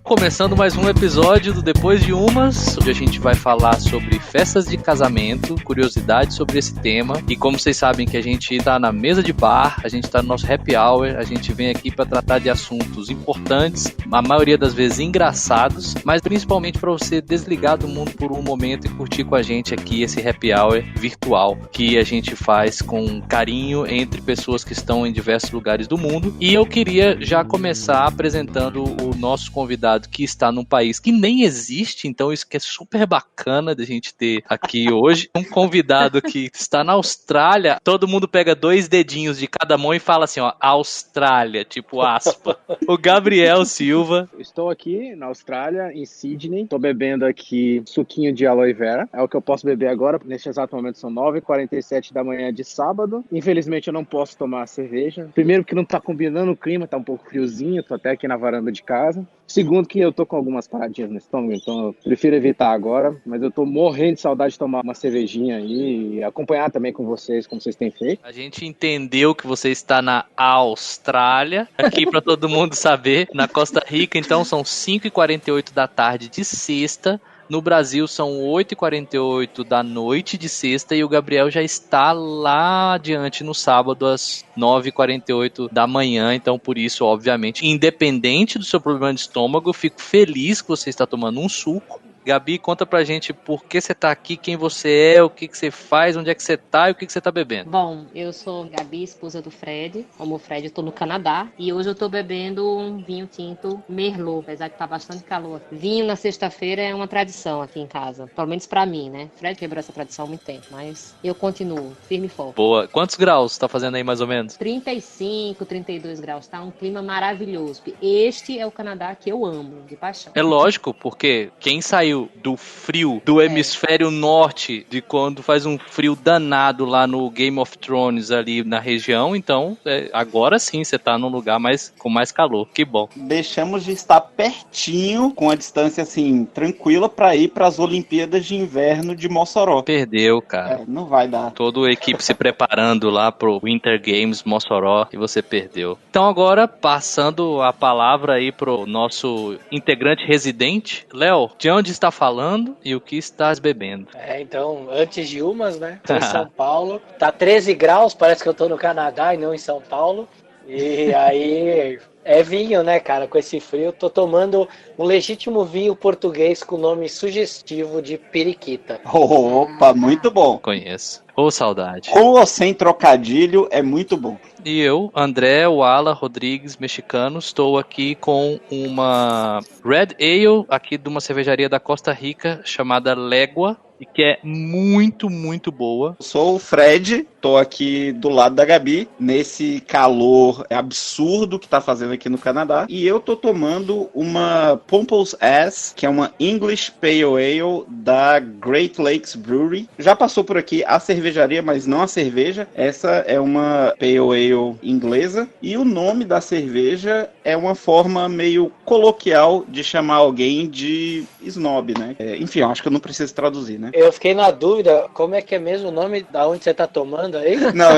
Começando mais um episódio do Depois de Umas, onde a gente vai falar sobre festas de casamento, curiosidades sobre esse tema. E como vocês sabem que a gente tá na mesa de bar, a gente tá no nosso happy hour, a gente vem aqui para tratar de assuntos importantes, a maioria das vezes engraçados, mas principalmente para você desligar do mundo por um momento e curtir com a gente aqui esse happy hour virtual que a gente faz com carinho entre pessoas que estão em diversos lugares do mundo. E eu queria já começar apresentando o nosso convidado que está num país que nem existe, então isso que é super bacana da gente ter aqui hoje. Um convidado que está na Austrália, todo mundo pega 2 dedinhos de cada mão e fala assim, ó, Austrália, tipo aspa. O Gabriel Silva. Estou aqui na Austrália, em Sydney, estou bebendo aqui suquinho de aloe vera, é o que eu posso beber agora, neste exato momento são 9h47 da manhã de sábado. Infelizmente eu não posso tomar cerveja, primeiro que não está combinando o clima, está um pouco friozinho, estou até aqui na varanda de casa. Segundo que eu tô com algumas paradinhas no estômago, então eu prefiro evitar agora, mas eu tô morrendo de saudade de tomar uma cervejinha aí e acompanhar também com vocês, como vocês têm feito. A gente entendeu que você está na Austrália, aqui para todo mundo saber, na Costa Rica, então são 5h48 da tarde de sexta. No Brasil são 8h48 da noite de sexta e o Gabriel já está lá adiante no sábado às 9h48 da manhã. Então, por isso, obviamente, independente do seu problema de estômago, eu fico feliz que você está tomando um suco. Gabi, conta pra gente por que você tá aqui, quem você é, o que você faz, onde é que você tá e o que você tá bebendo. Bom, eu sou Gabi, esposa do Fred. Como o Fred, eu tô no Canadá. E hoje eu tô bebendo um vinho tinto Merlot, apesar que tá bastante calor. Vinho na sexta-feira é uma tradição aqui em casa. Pelo menos pra mim, né? Fred quebrou essa tradição há muito tempo, mas eu continuo, firme e forte. Boa. Quantos graus tá fazendo aí, mais ou menos? 35, 32 graus. Tá um clima maravilhoso. Este é o Canadá que eu amo, de paixão. É lógico, porque quem saiu do frio do hemisfério norte, de quando faz um frio danado lá no Game of Thrones ali na região, então agora sim você tá num lugar com mais calor, que bom. Deixamos de estar pertinho, com a distância assim, tranquila, pra ir pras Olimpíadas de Inverno de Mossoró. Perdeu, cara. Não vai dar. Toda a equipe se preparando lá pro Winter Games Mossoró e você perdeu. Então agora, passando a palavra aí pro nosso integrante residente, Léo, de onde está falando e o que estás bebendo? Então, antes de umas, né? Tô em São Paulo. Tá 13 graus, parece que eu tô no Canadá e não em São Paulo. E aí é vinho, né, cara? Com esse frio, tô tomando um legítimo vinho português com nome sugestivo de periquita. Opa, muito bom. Conheço. Ô, saudade. Com ou sem trocadilho, é muito bom. E eu, André Wala Rodrigues, mexicano, estou aqui com uma Red Ale aqui de uma cervejaria da Costa Rica chamada Légua, e que é muito, muito boa. Sou o Fred, tô aqui do lado da Gabi, nesse calor absurdo que tá fazendo aqui no Canadá, e eu tô tomando uma Pompous Ass, que é uma English Pale Ale da Great Lakes Brewery. Já passou por aqui a cervejaria, mas não a cerveja. Essa é uma Pale Ale inglesa, e o nome da cerveja é uma forma meio coloquial de chamar alguém de snob, né? Enfim, eu acho que eu não preciso traduzir, né? Eu fiquei na dúvida, como é que é mesmo o nome da onde você tá tomando aí? Não,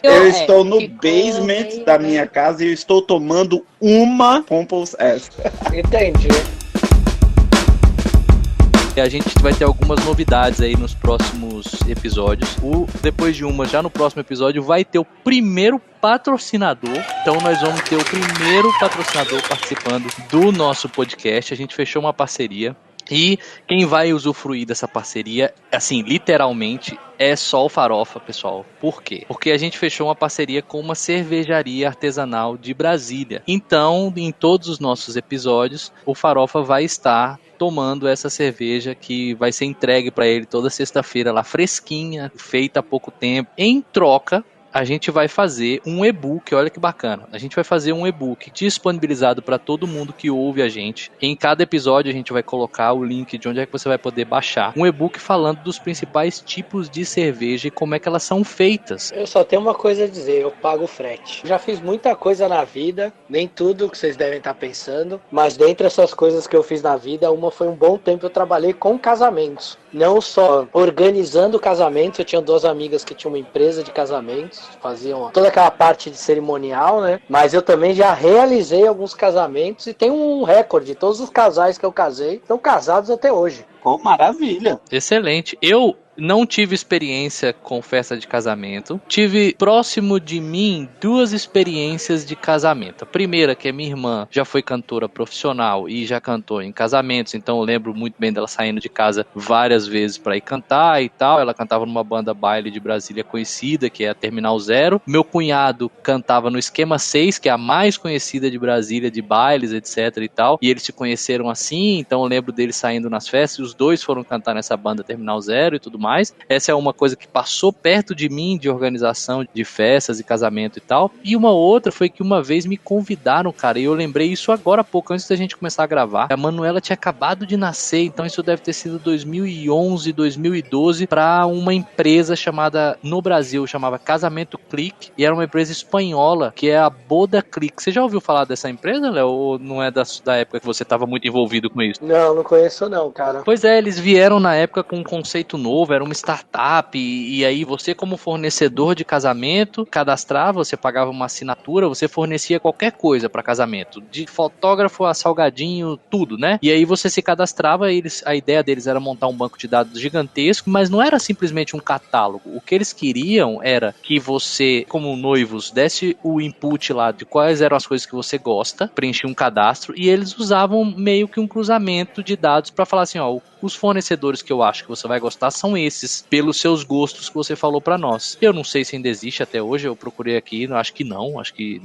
eu estou no basement da minha casa e eu estou tomando uma Pompous Ass. Entendi. A gente vai ter algumas novidades aí nos próximos episódios. Depois de uma, já no próximo episódio, vai ter o primeiro patrocinador. Então nós vamos ter o primeiro patrocinador participando do nosso podcast. A gente fechou uma parceria. E quem vai usufruir dessa parceria, assim, literalmente, é só o Farofa, pessoal. Por quê? Porque a gente fechou uma parceria com uma cervejaria artesanal de Brasília. Então, em todos os nossos episódios, o Farofa vai estar tomando essa cerveja que vai ser entregue para ele toda sexta-feira lá, fresquinha, feita há pouco tempo. Em troca, a gente vai fazer um e-book, olha que bacana. A gente vai fazer um e-book disponibilizado para todo mundo que ouve a gente. Em cada episódio a gente vai colocar o link de onde é que você vai poder baixar. Um e-book falando dos principais tipos de cerveja e como é que elas são feitas. Eu só tenho uma coisa a dizer, eu pago o frete. Já fiz muita coisa na vida, nem tudo que vocês devem estar pensando, mas dentre essas coisas que eu fiz na vida, uma foi um bom tempo eu trabalhei com casamentos. Não só organizando casamentos, eu tinha 2 amigas que tinham uma empresa de casamentos, faziam toda aquela parte de cerimonial, né? Mas eu também já realizei alguns casamentos e tenho um recorde. Todos os casais que eu casei estão casados até hoje. Pô, maravilha. Excelente. Eu não tive experiência com festa de casamento. Tive próximo de mim 2 experiências de casamento. A primeira, que é minha irmã, já foi cantora profissional e já cantou em casamentos, então eu lembro muito bem dela saindo de casa várias vezes para ir cantar e tal. Ela cantava numa banda baile de Brasília conhecida, que é a Terminal Zero. Meu cunhado cantava no Esquema 6, que é a mais conhecida de Brasília, de bailes, etc e tal. E eles se conheceram assim, então eu lembro deles saindo nas festas, e os 2 foram cantar nessa banda Terminal Zero e tudo mais. Essa é uma coisa que passou perto de mim, de organização de festas e casamento e tal. E uma outra foi que uma vez me convidaram, cara, e eu lembrei isso agora há pouco, antes da gente começar a gravar. A Manuela tinha acabado de nascer, então isso deve ter sido 2011, 2012, para uma empresa chamada, no Brasil, chamava Casamento Clique, e era uma empresa espanhola, que é a Boda Clique. Você já ouviu falar dessa empresa, Léo? Ou não é da época que você estava muito envolvido com isso? Não conheço não, cara. Pois é, eles vieram na época com um conceito novo, era uma startup, e aí você, como fornecedor de casamento, cadastrava, você pagava uma assinatura, você fornecia qualquer coisa para casamento, de fotógrafo a salgadinho, tudo, né? E aí você se cadastrava, a ideia deles era montar um banco de dados gigantesco, mas não era simplesmente um catálogo. O que eles queriam era que você, como noivos, desse o input lá de quais eram as coisas que você gosta, preenchia um cadastro, e eles usavam meio que um cruzamento de dados para falar assim, ó, os fornecedores que eu acho que você vai gostar são esses, pelos seus gostos que você falou pra nós. Eu não sei se ainda existe até hoje, eu procurei aqui, acho que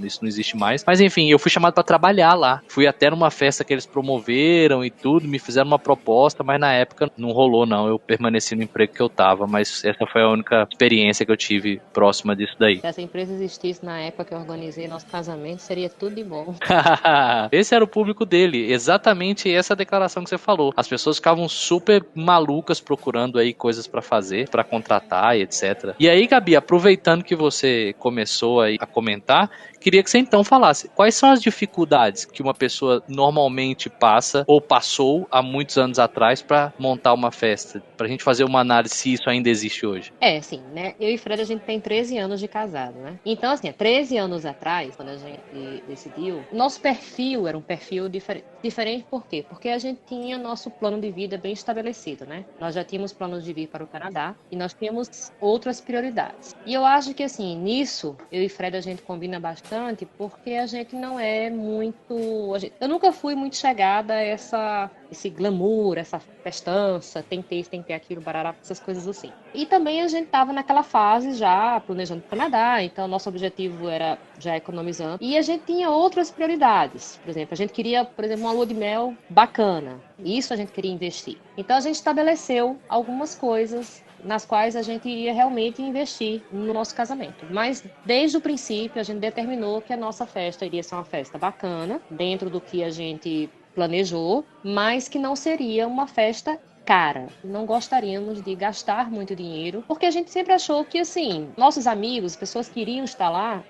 isso não existe mais. Mas enfim, eu fui chamado pra trabalhar lá. Fui até numa festa que eles promoveram e tudo, me fizeram uma proposta, mas na época não rolou não, eu permaneci no emprego que eu tava, mas essa foi a única experiência que eu tive próxima disso daí. Se essa empresa existisse na época que eu organizei nosso casamento, seria tudo de bom. Esse era o público dele, exatamente essa declaração que você falou. As pessoas ficavam super malucas procurando aí coisas pra fazer, pra contratar e etc. E aí, Gabi, aproveitando que você começou aí a comentar, queria que você então falasse quais são as dificuldades que uma pessoa normalmente passa ou passou há muitos anos atrás pra montar uma festa, pra gente fazer uma análise se isso ainda existe hoje. Assim, né? Eu e Fred, a gente tem 13 anos de casado, né? Então, assim, 13 anos atrás, quando a gente decidiu, nosso perfil era um perfil diferente por quê? Porque a gente tinha nosso plano de vida bem estabelecido, né? Nós já tínhamos planos de vir para o Canadá e nós tínhamos outras prioridades. E eu acho que, assim, nisso, eu e Fred, a gente combina bastante porque a gente não é muito... Eu nunca fui muito chegada a esse glamour, essa festança, tem que ter isso, tem que ter aquilo, barará, essas coisas assim. E também a gente estava naquela fase já planejando o Canadá, então nosso objetivo era já economizando. E a gente tinha outras prioridades. Por exemplo, a gente queria, uma lua de mel bacana. Isso a gente queria investir. Então a gente estabeleceu algumas coisas nas quais a gente iria realmente investir no nosso casamento. Mas desde o princípio a gente determinou que a nossa festa iria ser uma festa bacana, dentro do que a gente planejou, mas que não seria uma festa cara. Não gostaríamos de gastar muito dinheiro, porque a gente sempre achou que, assim, nossos amigos, pessoas que iriam estar lá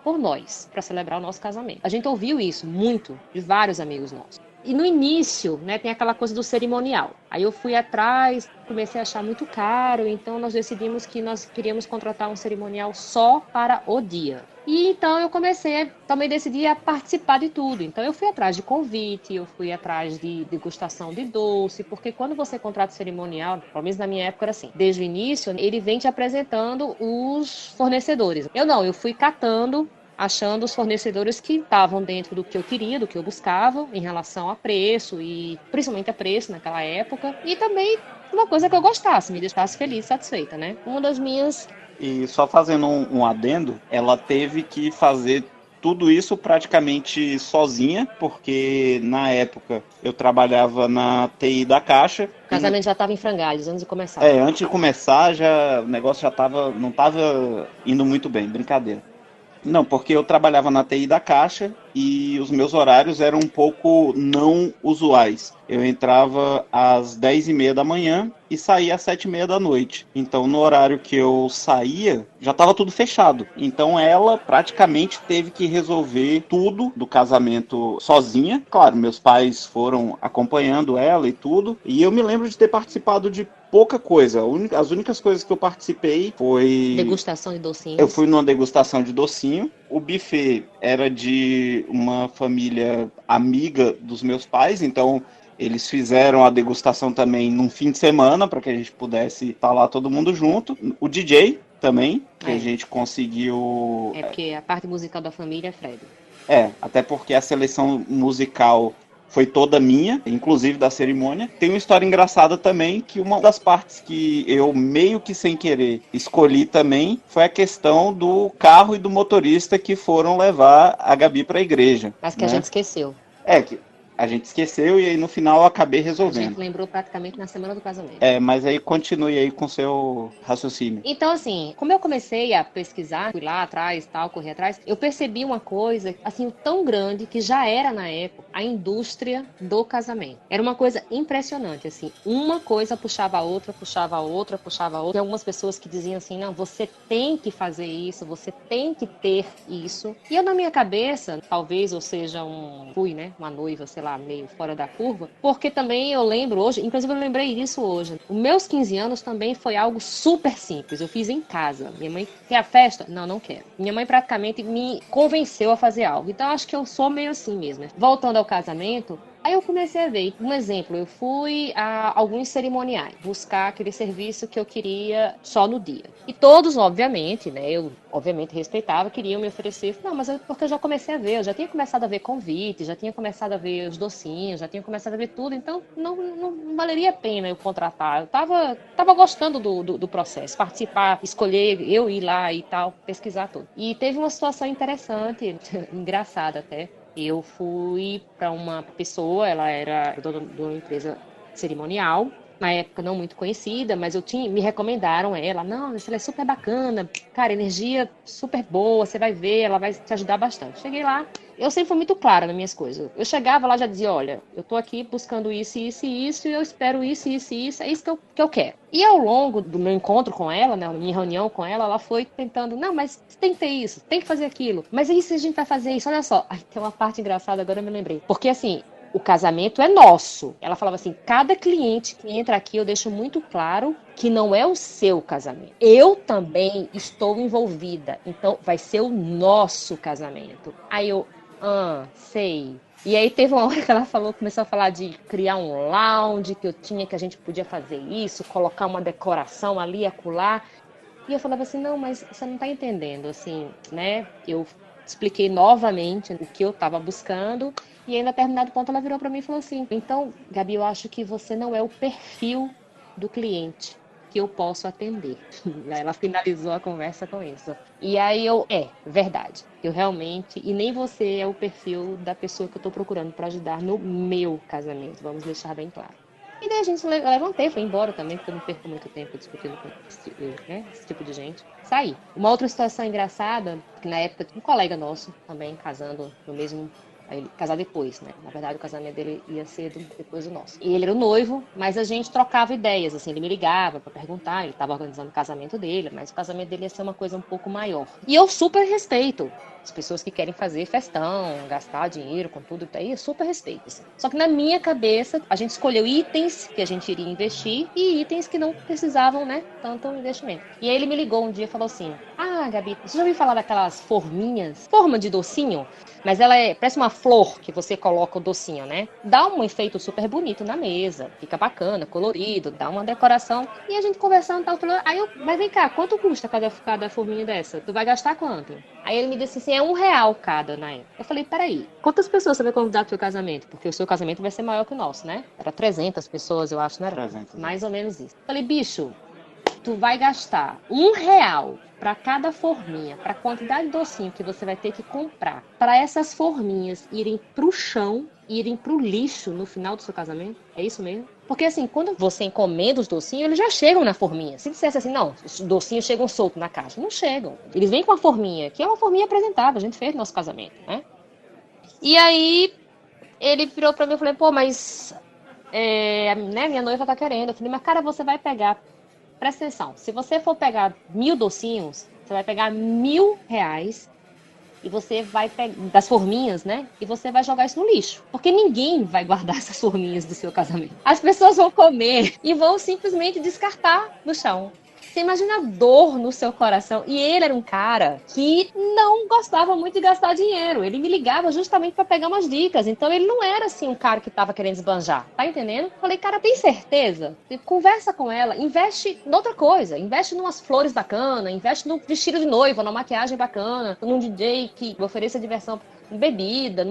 por nós, para celebrar o nosso casamento. A gente ouviu isso muito de vários amigos nossos. E no início, né, tem aquela coisa do cerimonial. Aí eu fui atrás, comecei a achar muito caro, então nós decidimos que nós queríamos contratar um cerimonial só para o dia. E então eu também decidi a participar de tudo. Então eu fui atrás de convite, eu fui atrás de degustação de doce, porque quando você contrata o cerimonial, pelo menos na minha época era assim, desde o início, ele vem te apresentando os fornecedores. Eu fui catando, achando os fornecedores que estavam dentro do que eu queria, do que eu buscava, em relação a preço, e principalmente a preço naquela época, e também uma coisa que eu gostasse, me deixasse feliz, satisfeita, né? Uma das minhas... E só fazendo um adendo, ela teve que fazer tudo isso praticamente sozinha, porque na época eu trabalhava na TI da Caixa. O casamento já estava em frangalhos antes de começar. Antes de começar, o negócio já não estava indo muito bem, brincadeira. Não, porque eu trabalhava na TI da Caixa e os meus horários eram um pouco não usuais. Eu entrava às 10h30 da manhã e saía às 7h30 da noite. Então, no horário que eu saía, já estava tudo fechado. Então, ela praticamente teve que resolver tudo do casamento sozinha. Claro, meus pais foram acompanhando ela e tudo. E eu me lembro de ter participado de pouca coisa. As únicas coisas que eu participei foi... Degustação de docinhos. Eu fui numa degustação de docinho. O buffet era de uma família amiga dos meus pais, então eles fizeram a degustação também num fim de semana, para que a gente pudesse estar lá todo mundo junto. O DJ também, que a gente conseguiu... É porque a parte musical da família é Fred. Até porque a seleção musical foi toda minha, inclusive da cerimônia. Tem uma história engraçada também, que uma das partes que eu meio que sem querer escolhi também foi a questão do carro e do motorista que foram levar a Gabi para a igreja. Mas que a gente esqueceu. Que a gente esqueceu e aí no final eu acabei A resolvendo. gente lembrou praticamente na semana do casamento. Mas aí continue aí com seu raciocínio. Então, assim, como eu comecei a pesquisar, fui lá atrás, tal, corri atrás, eu percebi uma coisa, assim, tão grande que já era, na época, a indústria do casamento. Era uma coisa impressionante, assim, uma coisa puxava a outra, puxava a outra, puxava a outra. Tem algumas pessoas que diziam assim, não, você tem que fazer isso, você tem que ter isso. E eu, na minha cabeça, talvez eu seja uma noiva, sei lá, meio fora da curva, porque também eu lembro hoje, inclusive eu lembrei disso hoje, os meus 15 anos também foi algo super simples, eu fiz em casa. Minha mãe quer a festa? Não, não quero. Minha mãe praticamente me convenceu a fazer algo, então acho que eu sou meio assim mesmo. Voltando ao casamento, aí eu comecei a ver, um exemplo, eu fui a alguns cerimoniais, buscar aquele serviço que eu queria só no dia. E todos, obviamente, né, eu obviamente respeitava, queriam me oferecer. Não, mas porque eu já comecei a ver, eu já tinha começado a ver convite, já tinha começado a ver os docinhos, já tinha começado a ver tudo, então não valeria a pena eu contratar. Eu tava gostando do processo, participar, escolher, eu ir lá e tal, pesquisar tudo. E teve uma situação interessante, engraçada até. Eu fui para uma pessoa, ela era dona de uma empresa cerimonial, na época não muito conhecida, mas me recomendaram ela. Não, ela é super bacana, cara, energia super boa, você vai ver, ela vai te ajudar bastante. Cheguei lá, eu sempre fui muito clara nas minhas coisas. Eu chegava lá e já dizia, olha, eu tô aqui buscando isso, isso e isso, e eu espero isso, isso e isso, é isso que eu quero. E ao longo do meu encontro com ela, né, minha reunião com ela, ela foi tentando, não, mas você tem que ter isso, tem que fazer aquilo. Mas aí se a gente vai fazer isso, olha só. Ai, tem uma parte engraçada, agora eu me lembrei. Porque assim, o casamento é nosso. Ela falava assim, cada cliente que entra aqui, eu deixo muito claro que não é o seu casamento. Eu também estou envolvida. Então, vai ser o nosso casamento. Aí eu, sei. E aí teve uma hora que ela começou a falar de criar um lounge, que a gente podia fazer isso, colocar uma decoração ali e acolá. E eu falava assim, não, mas você não está entendendo, assim, né? Eu expliquei novamente o que eu estava buscando. E aí, em determinado ponto, ela virou para mim e falou assim, então, Gabi, eu acho que você não é o perfil do cliente que eu posso atender. Ela finalizou a conversa com isso. E aí verdade. Eu realmente, e nem você é o perfil da pessoa que eu estou procurando para ajudar no meu casamento. Vamos deixar bem claro. E daí a gente levantei, foi embora também, porque eu não perco muito tempo discutindo com esse tipo de gente. Saí. Uma outra situação engraçada, que na época um colega nosso também casando no mesmo... Ele casar depois, né? Na verdade, o casamento dele ia ser depois do nosso. E ele era o noivo, mas a gente trocava ideias, assim, ele me ligava pra perguntar, ele estava organizando o casamento dele, mas o casamento dele ia ser uma coisa um pouco maior. E eu super respeito as pessoas que querem fazer festão, gastar dinheiro com tudo, aí eu super respeito, assim. Só que na minha cabeça, a gente escolheu itens que a gente iria investir e itens que não precisavam, né, tanto investimento. E aí ele me ligou um dia e falou assim, Gabi, você já ouviu falar daquelas forminhas? Forma de docinho? Mas ela parece uma flor que você coloca o docinho, né? Dá um efeito super bonito na mesa. Fica bacana, colorido, dá uma decoração. E a gente conversando e tal, falou, mas vem cá, quanto custa cada forminha dessa? Tu vai gastar quanto? Aí ele me disse assim, é R$1 cada na época. Eu falei, peraí, quantas pessoas você vai convidar pro seu casamento? Porque o seu casamento vai ser maior que o nosso, né? Era 300 pessoas, eu acho, não era? 300. Mais ou menos isso. Eu falei, bicho, tu vai gastar R$1 para cada forminha, para a quantidade de docinho que você vai ter que comprar, para essas forminhas irem pro chão, irem pro lixo no final do seu casamento? É isso mesmo? Porque assim, quando você encomenda os docinhos, eles já chegam na forminha. Se dissesse assim, não, os docinhos chegam soltos na caixa. Não chegam. Eles vêm com a forminha, que é uma forminha apresentável, a gente fez no nosso casamento, né? E aí, ele virou pra mim e falou, pô, mas minha noiva tá querendo. Eu falei, mas cara, você vai pegar... Presta atenção, se você for pegar 1000 docinhos, você vai pegar R$1.000 e você vai pegar das forminhas, né? E você vai jogar isso no lixo. Porque ninguém vai guardar essas forminhas do seu casamento. As pessoas vão comer e vão simplesmente descartar no chão. Você imagina a dor no seu coração. E ele era um cara que não gostava muito de gastar dinheiro. Ele me ligava justamente para pegar umas dicas. Então ele não era assim um cara que tava querendo esbanjar. Tá entendendo? Falei, cara, tem certeza? Conversa com ela, investe em outra coisa. Investe em umas flores bacanas, investe num vestido de noiva, numa maquiagem bacana, num DJ que ofereça diversão. Bebida,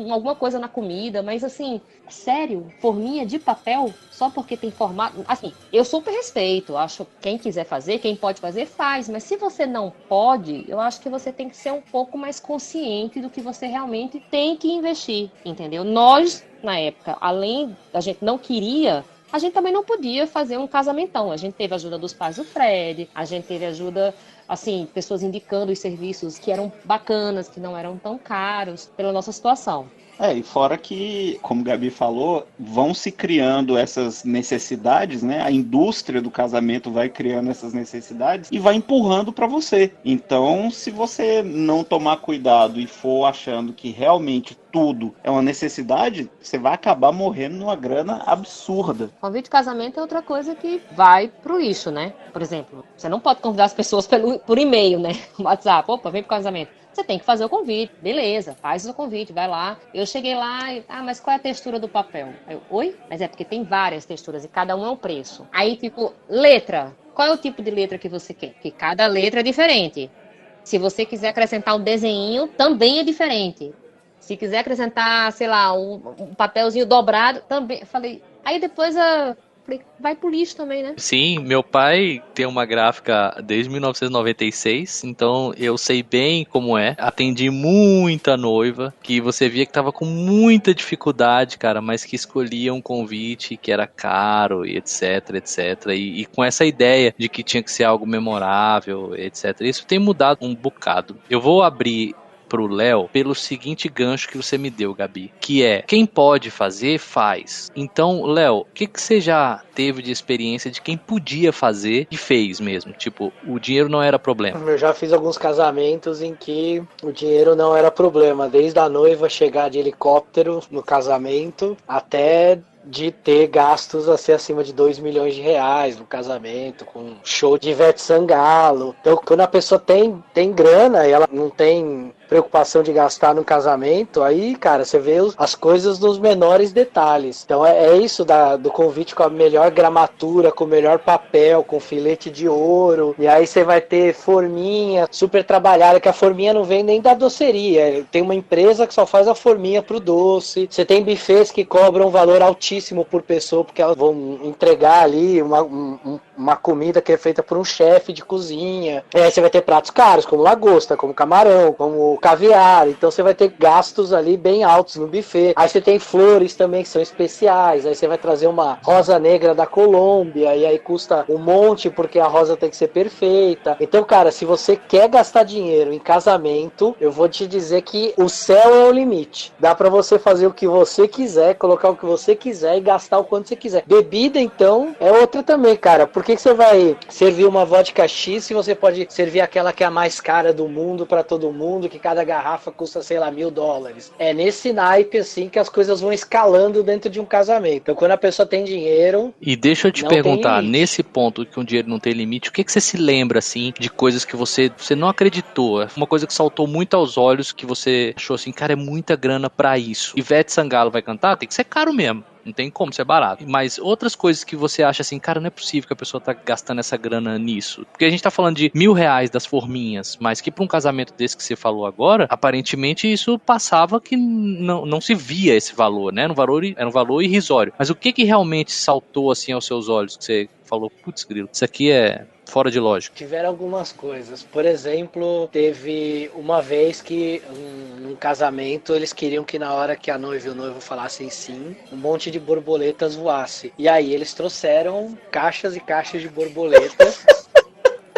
alguma coisa na comida, mas assim, sério, forminha de papel só porque tem formato. Assim, eu super respeito, acho que quem quiser fazer, quem pode fazer, faz, mas se você não pode, eu acho que você tem que ser um pouco mais consciente do que você realmente tem que investir, entendeu? Nós, na época, além da gente não queria, a gente também não podia fazer um casamentão. A gente teve a ajuda dos pais do Fred, a gente teve ajuda, assim, pessoas indicando os serviços que eram bacanas, que não eram tão caros pela nossa situação. E fora que, como o Gabi falou, vão se criando essas necessidades, né? A indústria do casamento vai criando essas necessidades e vai empurrando para você. Então, se você não tomar cuidado e for achando que realmente tudo é uma necessidade, você vai acabar morrendo numa grana absurda. Convite de casamento é outra coisa que vai pro lixo, né? Por exemplo, você não pode convidar as pessoas por e-mail, né? WhatsApp, opa, vem pro casamento. Você tem que fazer o convite, beleza, faz o convite, vai lá. Eu cheguei lá e, mas qual é a textura do papel? Aí eu, oi? Mas é porque tem várias texturas e cada um é um preço. Aí, tipo, letra. Qual é o tipo de letra que você quer? Porque cada letra é diferente. Se você quiser acrescentar um desenho, também é diferente. Se quiser acrescentar, sei lá, um papelzinho dobrado, também. Falei, aí depois vai pro lixo também, né? Sim, meu pai tem uma gráfica desde 1996, então eu sei bem como é. Atendi muita noiva que você via que tava com muita dificuldade, cara, mas que escolhia um convite que era caro e etc, etc. E com essa ideia de que tinha que ser algo memorável, etc. Isso tem mudado um bocado. Eu vou abrir pro Léo pelo seguinte gancho que você me deu, Gabi, que é, quem pode fazer, faz. Então, Léo, o que você já teve de experiência de quem podia fazer e fez mesmo? Tipo, o dinheiro não era problema. Eu já fiz alguns casamentos em que o dinheiro não era problema, desde a noiva chegar de helicóptero no casamento até de ter gastos a ser acima de 2 milhões de reais no casamento, com show de Ivete Sangalo. Então, quando a pessoa tem grana e ela não tem preocupação de gastar no casamento, aí, cara, você vê as coisas nos menores detalhes. Então, é isso do convite com a melhor gramatura, com o melhor papel, com filete de ouro. E aí você vai ter forminha super trabalhada, que a forminha não vem nem da doceria. Tem uma empresa que só faz a forminha pro doce. Você tem buffets que cobram um valor altíssimo por pessoa, porque elas vão entregar ali uma comida que é feita por um chefe de cozinha. E aí você vai ter pratos caros, como lagosta, como camarão, como caviar. Então você vai ter gastos ali bem altos no buffet. Aí você tem flores também que são especiais. Aí você vai trazer uma rosa negra da Colômbia, e aí custa um monte porque a rosa tem que ser perfeita. Então, cara, se você quer gastar dinheiro em casamento, eu vou te dizer que o céu é o limite. Dá pra você fazer o que você quiser, colocar o que você quiser e gastar o quanto você quiser. Bebida, então, é outra também, cara. Por que você vai servir uma vodka X se você pode servir aquela que é a mais cara do mundo pra todo mundo, que cada garrafa custa, sei lá, $1.000? É nesse naipe, assim, que as coisas vão escalando dentro de um casamento. Então, quando a pessoa tem dinheiro... E deixa eu te perguntar, nesse ponto que um dinheiro não tem limite, o que você se lembra, assim, de coisas que você não acreditou? Uma coisa que saltou muito aos olhos, que você achou assim, cara, é muita grana pra isso. Ivete Sangalo vai cantar? Tem que ser caro mesmo. Não tem como ser barato. Mas outras coisas que você acha assim, cara, não é possível que a pessoa tá gastando essa grana nisso. Porque a gente tá falando de R$1.000 das forminhas, mas que pra um casamento desse que você falou agora, aparentemente isso passava que não se via esse valor, né? Era um valor irrisório. Mas o que realmente saltou assim aos seus olhos? Que você falou, putz, grilo, isso aqui é fora de lógica. Tiveram algumas coisas. Por exemplo, teve uma vez que num casamento eles queriam que na hora que a noiva e o noivo falassem sim, um monte de borboletas voasse. E aí eles trouxeram caixas e caixas de borboletas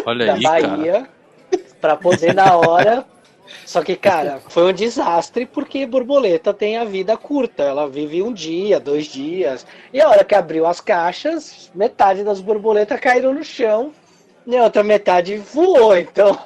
Olha da aí, Bahia para poder na hora. Só que, cara, foi um desastre porque borboleta tem a vida curta. Ela vive 1 dia, 2 dias. E a hora que abriu as caixas, metade das borboletas caíram no chão e a outra metade voou. Então,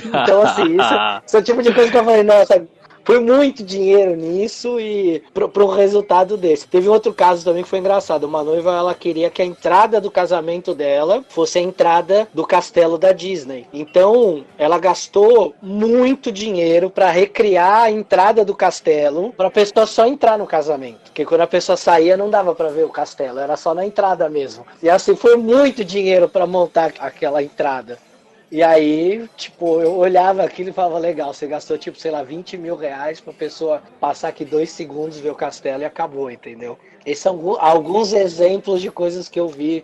Então, assim, isso é o tipo de coisa que eu falei, nossa, foi muito dinheiro nisso e pro resultado desse. Teve outro caso também que foi engraçado. Uma noiva, ela queria que a entrada do casamento dela fosse a entrada do castelo da Disney. Então, ela gastou muito dinheiro para recriar a entrada do castelo, para a pessoa só entrar no casamento. Porque quando a pessoa saía, não dava para ver o castelo, era só na entrada mesmo. E assim, foi muito dinheiro para montar aquela entrada. E aí, tipo, eu olhava aquilo e falava, legal, você gastou, tipo, sei lá, 20 mil reais pra pessoa passar aqui 2 segundos, ver o castelo e acabou, entendeu? Esses são alguns exemplos de coisas que eu vi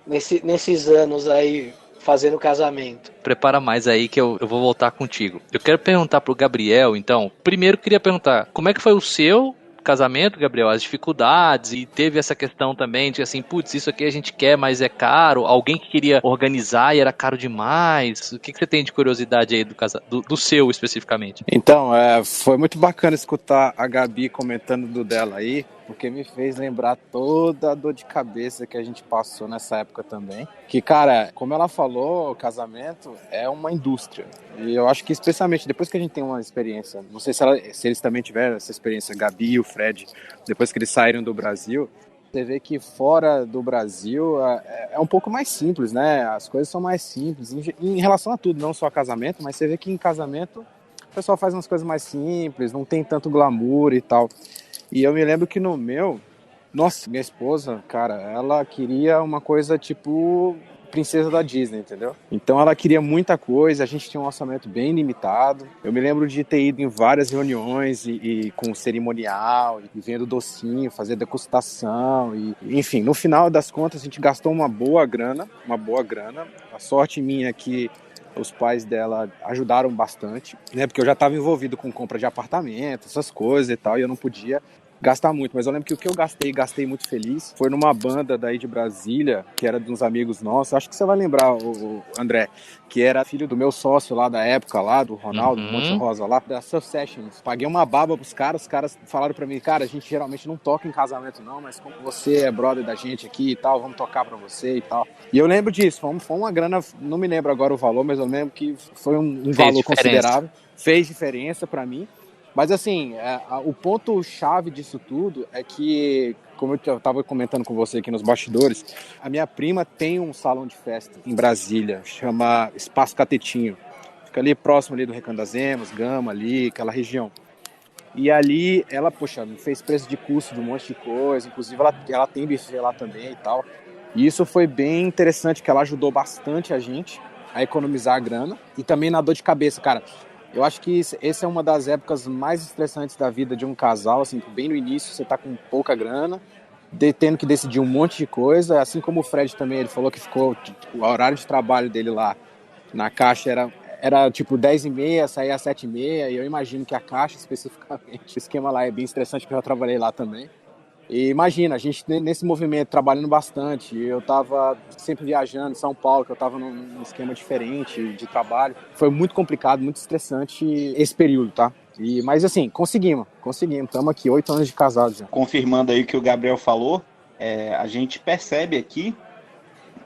nesses anos aí, fazendo casamento. Prepara mais aí que eu vou voltar contigo. Eu quero perguntar pro Gabriel, então. Primeiro, queria perguntar, como é que foi o seu casamento, Gabriel, as dificuldades, e teve essa questão também de assim, putz, isso aqui a gente quer, mas é caro, alguém que queria organizar e era caro demais. O que você tem de curiosidade aí do seu especificamente? Então, foi muito bacana escutar a Gabi comentando do dela aí, porque me fez lembrar toda a dor de cabeça que a gente passou nessa época também. Que, cara, como ela falou, o casamento é uma indústria. E eu acho que, especialmente depois que a gente tem uma experiência, não sei se eles também tiveram essa experiência, Gabi e o Fred, depois que eles saíram do Brasil, você vê que fora do Brasil é um pouco mais simples, né? As coisas são mais simples em relação a tudo, não só a casamento, mas você vê que em casamento o pessoal faz umas coisas mais simples, não tem tanto glamour e tal. E eu me lembro que no meu, nossa, minha esposa, cara, ela queria uma coisa tipo princesa da Disney, entendeu? Então ela queria muita coisa, a gente tinha um orçamento bem limitado. Eu me lembro de ter ido em várias reuniões e com cerimonial, e vendo docinho, fazer degustação, enfim, no final das contas a gente gastou uma boa grana. A sorte minha é que os pais dela ajudaram bastante, né? Porque eu já estava envolvido com compra de apartamento, essas coisas e tal, e eu não podia gastar muito. Mas eu lembro que o que eu gastei muito feliz, foi numa banda daí de Brasília, que era de uns amigos nossos. Acho que você vai lembrar, o André, que era filho do meu sócio lá da época, lá do Ronaldo, do Monte Rosa, lá da Surf Sessions. Paguei uma baba pros caras, os caras falaram pra mim, cara, a gente geralmente não toca em casamento não, mas como você é brother da gente aqui e tal, vamos tocar pra você e tal. E eu lembro disso, foi uma grana, não me lembro agora o valor, mas eu lembro que foi um valor considerável. Fez diferença pra mim. Mas assim, o ponto-chave disso tudo é que, como eu estava comentando com você aqui nos bastidores, a minha prima tem um salão de festa em Brasília, chama Espaço Catetinho. Fica ali próximo ali do Recanto das Emas, Gama ali, aquela região. E ali ela, poxa, fez preço de custo de um monte de coisa, inclusive ela tem buffet lá também e tal. E isso foi bem interessante, que ela ajudou bastante a gente a economizar a grana e também na dor de cabeça, cara. Eu acho que essa é uma das épocas mais estressantes da vida de um casal, assim, bem no início você tá com pouca grana, tendo que decidir um monte de coisa, assim como o Fred também, ele falou que ficou, tipo, o horário de trabalho dele lá na Caixa era tipo 10h30, saía às 7h30, e eu imagino que a Caixa especificamente, o esquema lá é bem estressante, porque eu já trabalhei lá também. E imagina, a gente nesse movimento, trabalhando bastante, eu estava sempre viajando em São Paulo, que eu estava num esquema diferente de trabalho. Foi muito complicado, muito estressante esse período, tá? Mas assim, conseguimos. Estamos aqui, 8 anos de casados já. Confirmando aí o que o Gabriel falou, a gente percebe aqui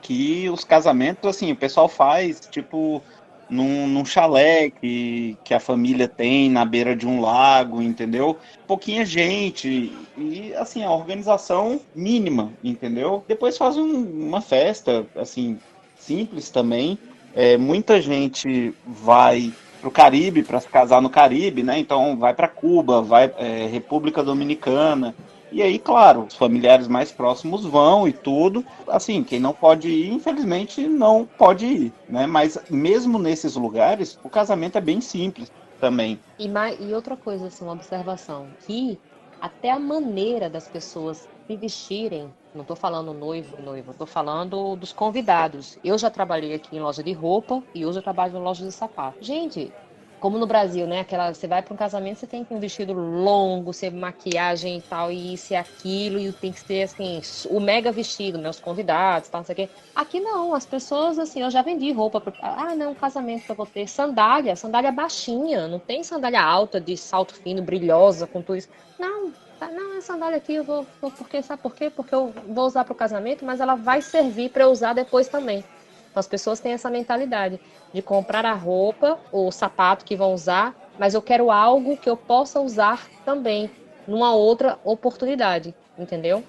que os casamentos, assim, o pessoal faz, tipo, num chalé que a família tem na beira de um lago, entendeu? Pouquinha gente e, assim, a organização mínima, entendeu? Depois faz uma festa, assim, simples também. Muita gente vai pro Caribe para se casar no Caribe, né? Então vai para Cuba, vai República Dominicana. E aí, claro, os familiares mais próximos vão e tudo. Assim, quem não pode ir, infelizmente, não pode ir, né? Mas mesmo nesses lugares, o casamento é bem simples também. E outra coisa, assim, uma observação, que até a maneira das pessoas se vestirem, não estou falando noivo e noiva, estou falando dos convidados. Eu já trabalhei aqui em loja de roupa e hoje eu trabalho em loja de sapato. Gente, como no Brasil, né? Você vai para um casamento, você tem que ter um vestido longo, ser maquiagem e tal, e isso e aquilo, e tem que ter, assim, o mega vestido, né? Os convidados, tal, não sei o quê. Aqui não, as pessoas, assim, eu já vendi roupa. Não, um casamento que eu vou ter. Sandália baixinha, não tem sandália alta, de salto fino, brilhosa, com tudo isso. Não, é sandália aqui, porque, sabe por quê? Porque eu vou usar para o casamento, mas ela vai servir para eu usar depois também. Então as pessoas têm essa mentalidade de comprar a roupa ou o sapato que vão usar, mas eu quero algo que eu possa usar também numa outra oportunidade, entendeu?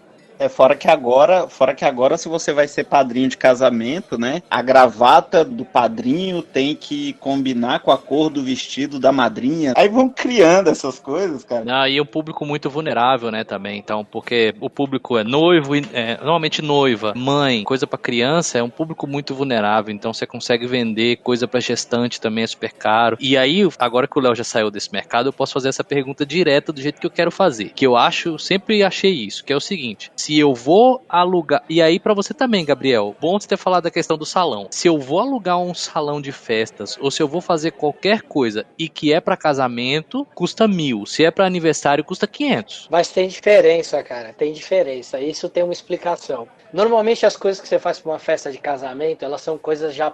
Fora que agora, se você vai ser padrinho de casamento, né? A gravata do padrinho tem que combinar com a cor do vestido da madrinha. Aí vão criando essas coisas, cara. Não, e é um público muito vulnerável, né, também. Então, porque o público é noivo, normalmente noiva, mãe, coisa pra criança, é um público muito vulnerável. Então, você consegue vender coisa pra gestante também, é super caro. E aí, agora que o Léo já saiu desse mercado, eu posso fazer essa pergunta direta do jeito que eu quero fazer. Que eu sempre achei isso, que é o seguinte: se eu vou alugar, e aí pra você também, Gabriel, bom você ter falado da questão do salão. Se eu vou alugar um salão de festas, ou se eu vou fazer qualquer coisa e que é pra casamento, custa 1.000. Se é pra aniversário, custa 500. Mas tem diferença, cara, tem diferença. Isso tem uma explicação. Normalmente as coisas que você faz para uma festa de casamento, elas são coisas já,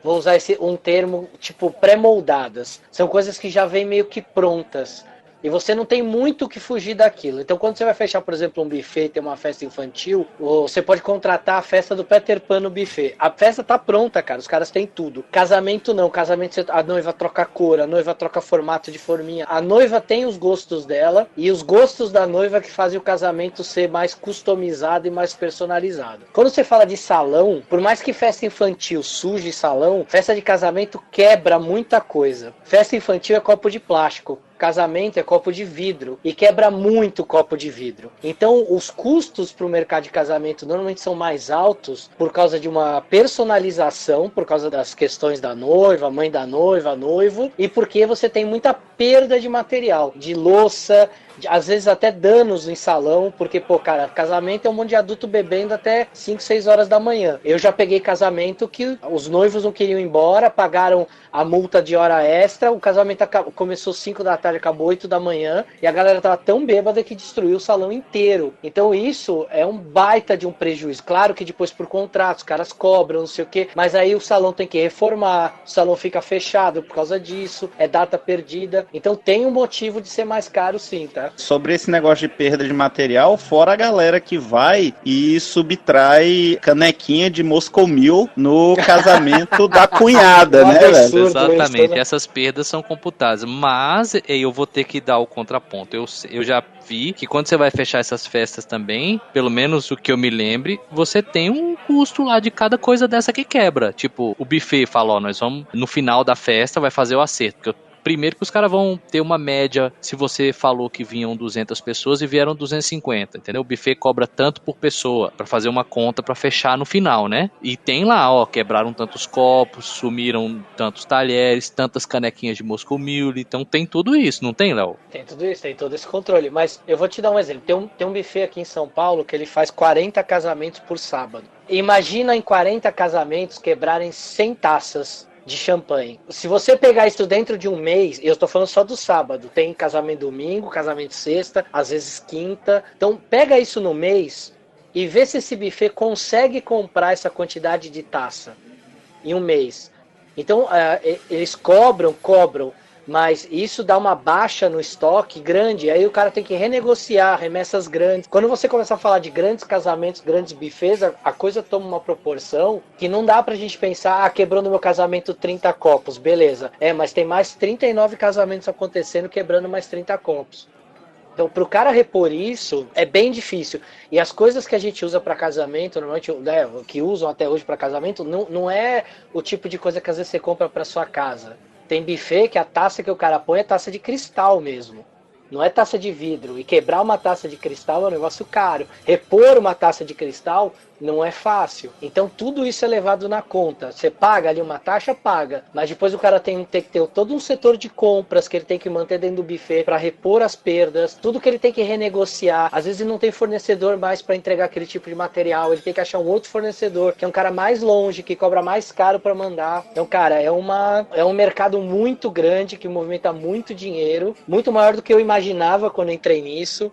vou usar um termo, tipo pré-moldadas. São coisas que já vêm meio que prontas. E você não tem muito o que fugir daquilo. Então, quando você vai fechar, por exemplo, um buffet, ter uma festa infantil, você pode contratar a festa do Peter Pan no buffet. A festa tá pronta, cara. Os caras têm tudo. Casamento não. Casamento, a noiva troca cor, a noiva troca formato de forminha. A noiva tem os gostos dela e os gostos da noiva que fazem o casamento ser mais customizado e mais personalizado. Quando você fala de salão, por mais que festa infantil suje salão, festa de casamento quebra muita coisa. Festa infantil é copo de plástico. Casamento é copo de vidro e quebra muito copo de vidro. Então os custos para o mercado de casamento normalmente são mais altos por causa de uma personalização, por causa das questões da noiva, mãe da noiva, noivo, e porque você tem muita perda de material, de louça, às vezes até danos em salão, porque, pô, cara, casamento é um monte de adulto bebendo até 5, 6 horas da manhã. Eu já peguei casamento que os noivos não queriam ir embora, pagaram a multa de hora extra, o casamento começou 5 da tarde, acabou 8 da manhã, e a galera tava tão bêbada que destruiu o salão inteiro. Então isso é um baita de um prejuízo. Claro que depois por contrato, os caras cobram, não sei o quê, mas aí o salão tem que reformar, o salão fica fechado por causa disso, é data perdida. Então tem um motivo de ser mais caro sim, tá? Sobre esse negócio de perda de material, fora a galera que vai e subtrai canequinha de Moscow Mule no casamento da cunhada, né, velho? Exatamente, essas perdas são computadas, mas eu vou ter que dar o contraponto. Eu já vi que quando você vai fechar essas festas também, pelo menos o que eu me lembre, você tem um custo lá de cada coisa dessa que quebra. Tipo, o buffet fala, ó, nós vamos, no final da festa, vai fazer o acerto, porque primeiro que os caras vão ter uma média, se você falou que vinham 200 pessoas e vieram 250, entendeu? O buffet cobra tanto por pessoa, pra fazer uma conta pra fechar no final, né? E tem lá, ó, quebraram tantos copos, sumiram tantos talheres, tantas canequinhas de Moscow Mule, então tem tudo isso, não tem, Léo? Tem tudo isso, tem todo esse controle, mas eu vou te dar um exemplo. Tem um buffet aqui em São Paulo que ele faz 40 casamentos por sábado. Imagina em 40 casamentos quebrarem 100 taças de champanhe. Se você pegar isso dentro de um mês, eu estou falando só do sábado, tem casamento domingo, casamento sexta, às vezes quinta. Então pega isso no mês e vê se esse buffet consegue comprar essa quantidade de taça em um mês. Então eles cobram, mas isso dá uma baixa no estoque grande, aí o cara tem que renegociar remessas grandes. Quando você começar a falar de grandes casamentos, grandes buffets, a coisa toma uma proporção que não dá pra gente pensar, quebrou no meu casamento 30 copos, beleza. Mas tem mais 39 casamentos acontecendo, quebrando mais 30 copos. Então, pro cara repor isso, é bem difícil. E as coisas que a gente usa para casamento, normalmente, né, que usam até hoje para casamento, não é o tipo de coisa que às vezes você compra para sua casa. Tem buffet que a taça que o cara põe é taça de cristal mesmo. Não é taça de vidro. E quebrar uma taça de cristal é um negócio caro. Repor uma taça de cristal não é fácil. Então tudo isso é levado na conta. Você paga ali uma taxa, paga. Mas depois o cara tem que ter todo um setor de compras que ele tem que manter dentro do buffet para repor as perdas. Tudo que ele tem que renegociar. Às vezes ele não tem fornecedor mais para entregar aquele tipo de material. Ele tem que achar um outro fornecedor, que é um cara mais longe, que cobra mais caro para mandar. Então, cara, é um mercado muito grande que movimenta muito dinheiro. Muito maior do que eu imaginava quando entrei nisso.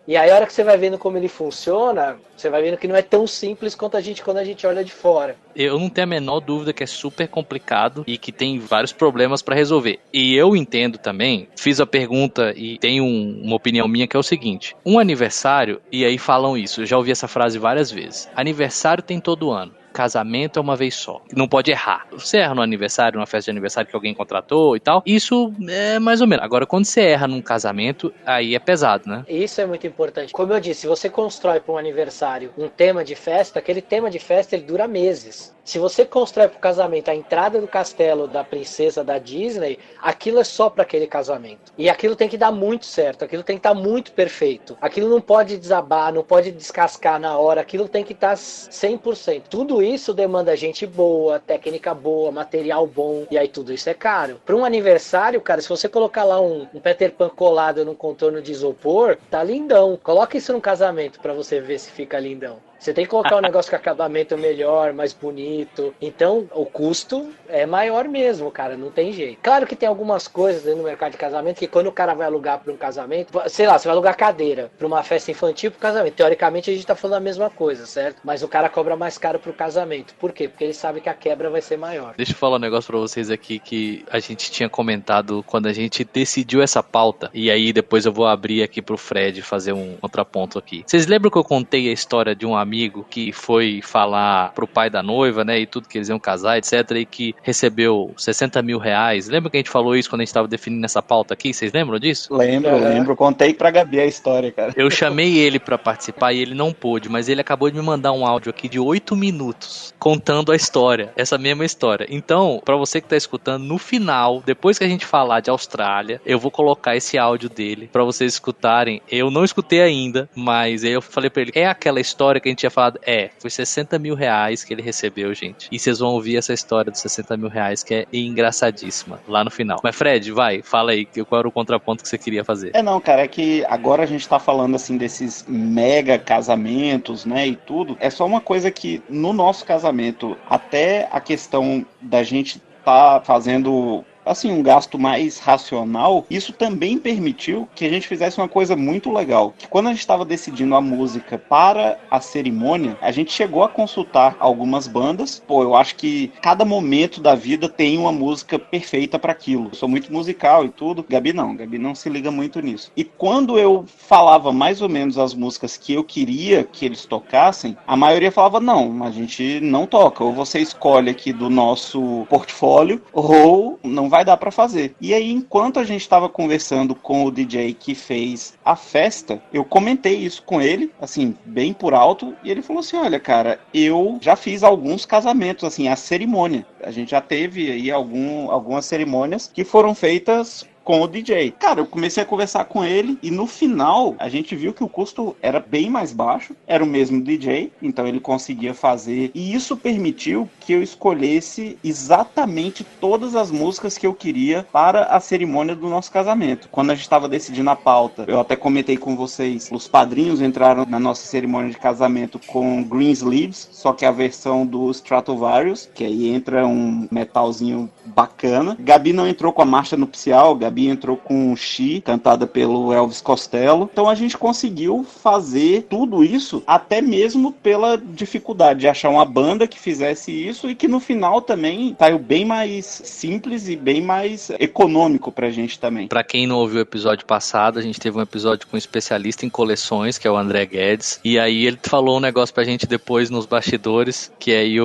E aí a hora que você vai vendo como ele funciona, você vai vendo que não é tão simples quando a gente olha de fora. Eu não tenho a menor dúvida que é super complicado e que tem vários problemas para resolver. E eu entendo também, fiz a pergunta e tenho uma opinião minha que é o seguinte: um aniversário, e aí falam isso, eu já ouvi essa frase várias vezes, aniversário tem todo ano. casamento é uma vez só. Não pode errar. Você erra no aniversário, numa festa de aniversário que alguém contratou e tal, isso é mais ou menos. Agora, quando você erra num casamento, aí é pesado, né? Isso é muito importante. Como eu disse, se você constrói para um aniversário um tema de festa, aquele tema de festa ele dura meses. Se você constrói para o casamento a entrada do castelo da princesa da Disney, aquilo é só para aquele casamento. E aquilo tem que dar muito certo, aquilo tem que estar muito perfeito. Aquilo não pode desabar, não pode descascar na hora, aquilo tem que estar 100%. Tudo isso demanda gente boa, técnica boa, material bom, e aí tudo isso é caro. Para um aniversário, cara, se você colocar lá um Peter Pan colado num contorno de isopor, tá lindão. Coloca isso num casamento para você ver se fica lindão. Você tem que colocar um negócio com acabamento melhor, mais bonito. Então, o custo é maior mesmo, cara. Não tem jeito. Claro que tem algumas coisas dentro do mercado de casamento que quando o cara vai alugar para um casamento, sei lá, você vai alugar cadeira para uma festa infantil para o casamento. Teoricamente, a gente tá falando a mesma coisa, certo? Mas o cara cobra mais caro pro casamento. Por quê? Porque ele sabe que a quebra vai ser maior. Deixa eu falar um negócio pra vocês aqui que a gente tinha comentado quando a gente decidiu essa pauta. E aí, depois eu vou abrir aqui pro Fred fazer um contraponto aqui. Vocês lembram que eu contei a história de um amigo que foi falar pro pai da noiva, né, e tudo que eles iam casar, etc, e que recebeu 60 mil reais? Lembra que a gente falou isso quando a gente tava definindo essa pauta aqui? Vocês lembram disso? Lembro. Contei pra Gabi a história, cara. Eu chamei ele pra participar e ele não pôde, mas ele acabou de me mandar um áudio aqui de 8 minutos contando a história, essa mesma história. Então, pra você que tá escutando, no final, depois que a gente falar de Austrália, eu vou colocar esse áudio dele pra vocês escutarem. Eu não escutei ainda, mas aí eu falei pra ele, é aquela história que a gente tinha falado? Foi 60 mil reais que ele recebeu, gente. E vocês vão ouvir essa história dos 60 mil reais, que é engraçadíssima, lá no final. Mas Fred, vai, fala aí, qual era o contraponto que você queria fazer? Não, cara, é que agora a gente tá falando, assim, desses mega casamentos, né, e tudo. É só uma coisa que, no nosso casamento, até a questão da gente tá fazendo, assim, um gasto mais racional, isso também permitiu que a gente fizesse uma coisa muito legal, que quando a gente estava decidindo a música para a cerimônia, a gente chegou a consultar algumas bandas. Eu acho que cada momento da vida tem uma música perfeita para aquilo. Eu sou muito musical e tudo. Gabi não se liga muito nisso. E quando eu falava mais ou menos as músicas que eu queria que eles tocassem, a maioria falava, não, a gente não toca, ou você escolhe aqui do nosso portfólio, ou não vai dar pra fazer. E aí, enquanto a gente estava conversando com o DJ que fez a festa, eu comentei isso com ele, assim, bem por alto, e ele falou assim, olha, cara, eu já fiz alguns casamentos, assim, a cerimônia. A gente já teve aí algumas cerimônias que foram feitas com o DJ. Cara, eu comecei a conversar com ele e no final a gente viu que o custo era bem mais baixo, era o mesmo DJ, então ele conseguia fazer, e isso permitiu que eu escolhesse exatamente todas as músicas que eu queria para a cerimônia do nosso casamento. Quando a gente estava decidindo a pauta, eu até comentei com vocês, os padrinhos entraram na nossa cerimônia de casamento com Green Sleeves, só que a versão do Stratovarius, que aí entra um metalzinho bacana. Gabi não entrou com a marcha nupcial, Gabi entrou com She, cantada pelo Elvis Costello. Então a gente conseguiu fazer tudo isso, até mesmo pela dificuldade de achar uma banda que fizesse isso e que no final também saiu bem mais simples e bem mais econômico pra gente também. Pra quem não ouviu o episódio passado, a gente teve um episódio com um especialista em coleções, que é o André Guedes, e aí ele falou um negócio pra gente depois nos bastidores, que aí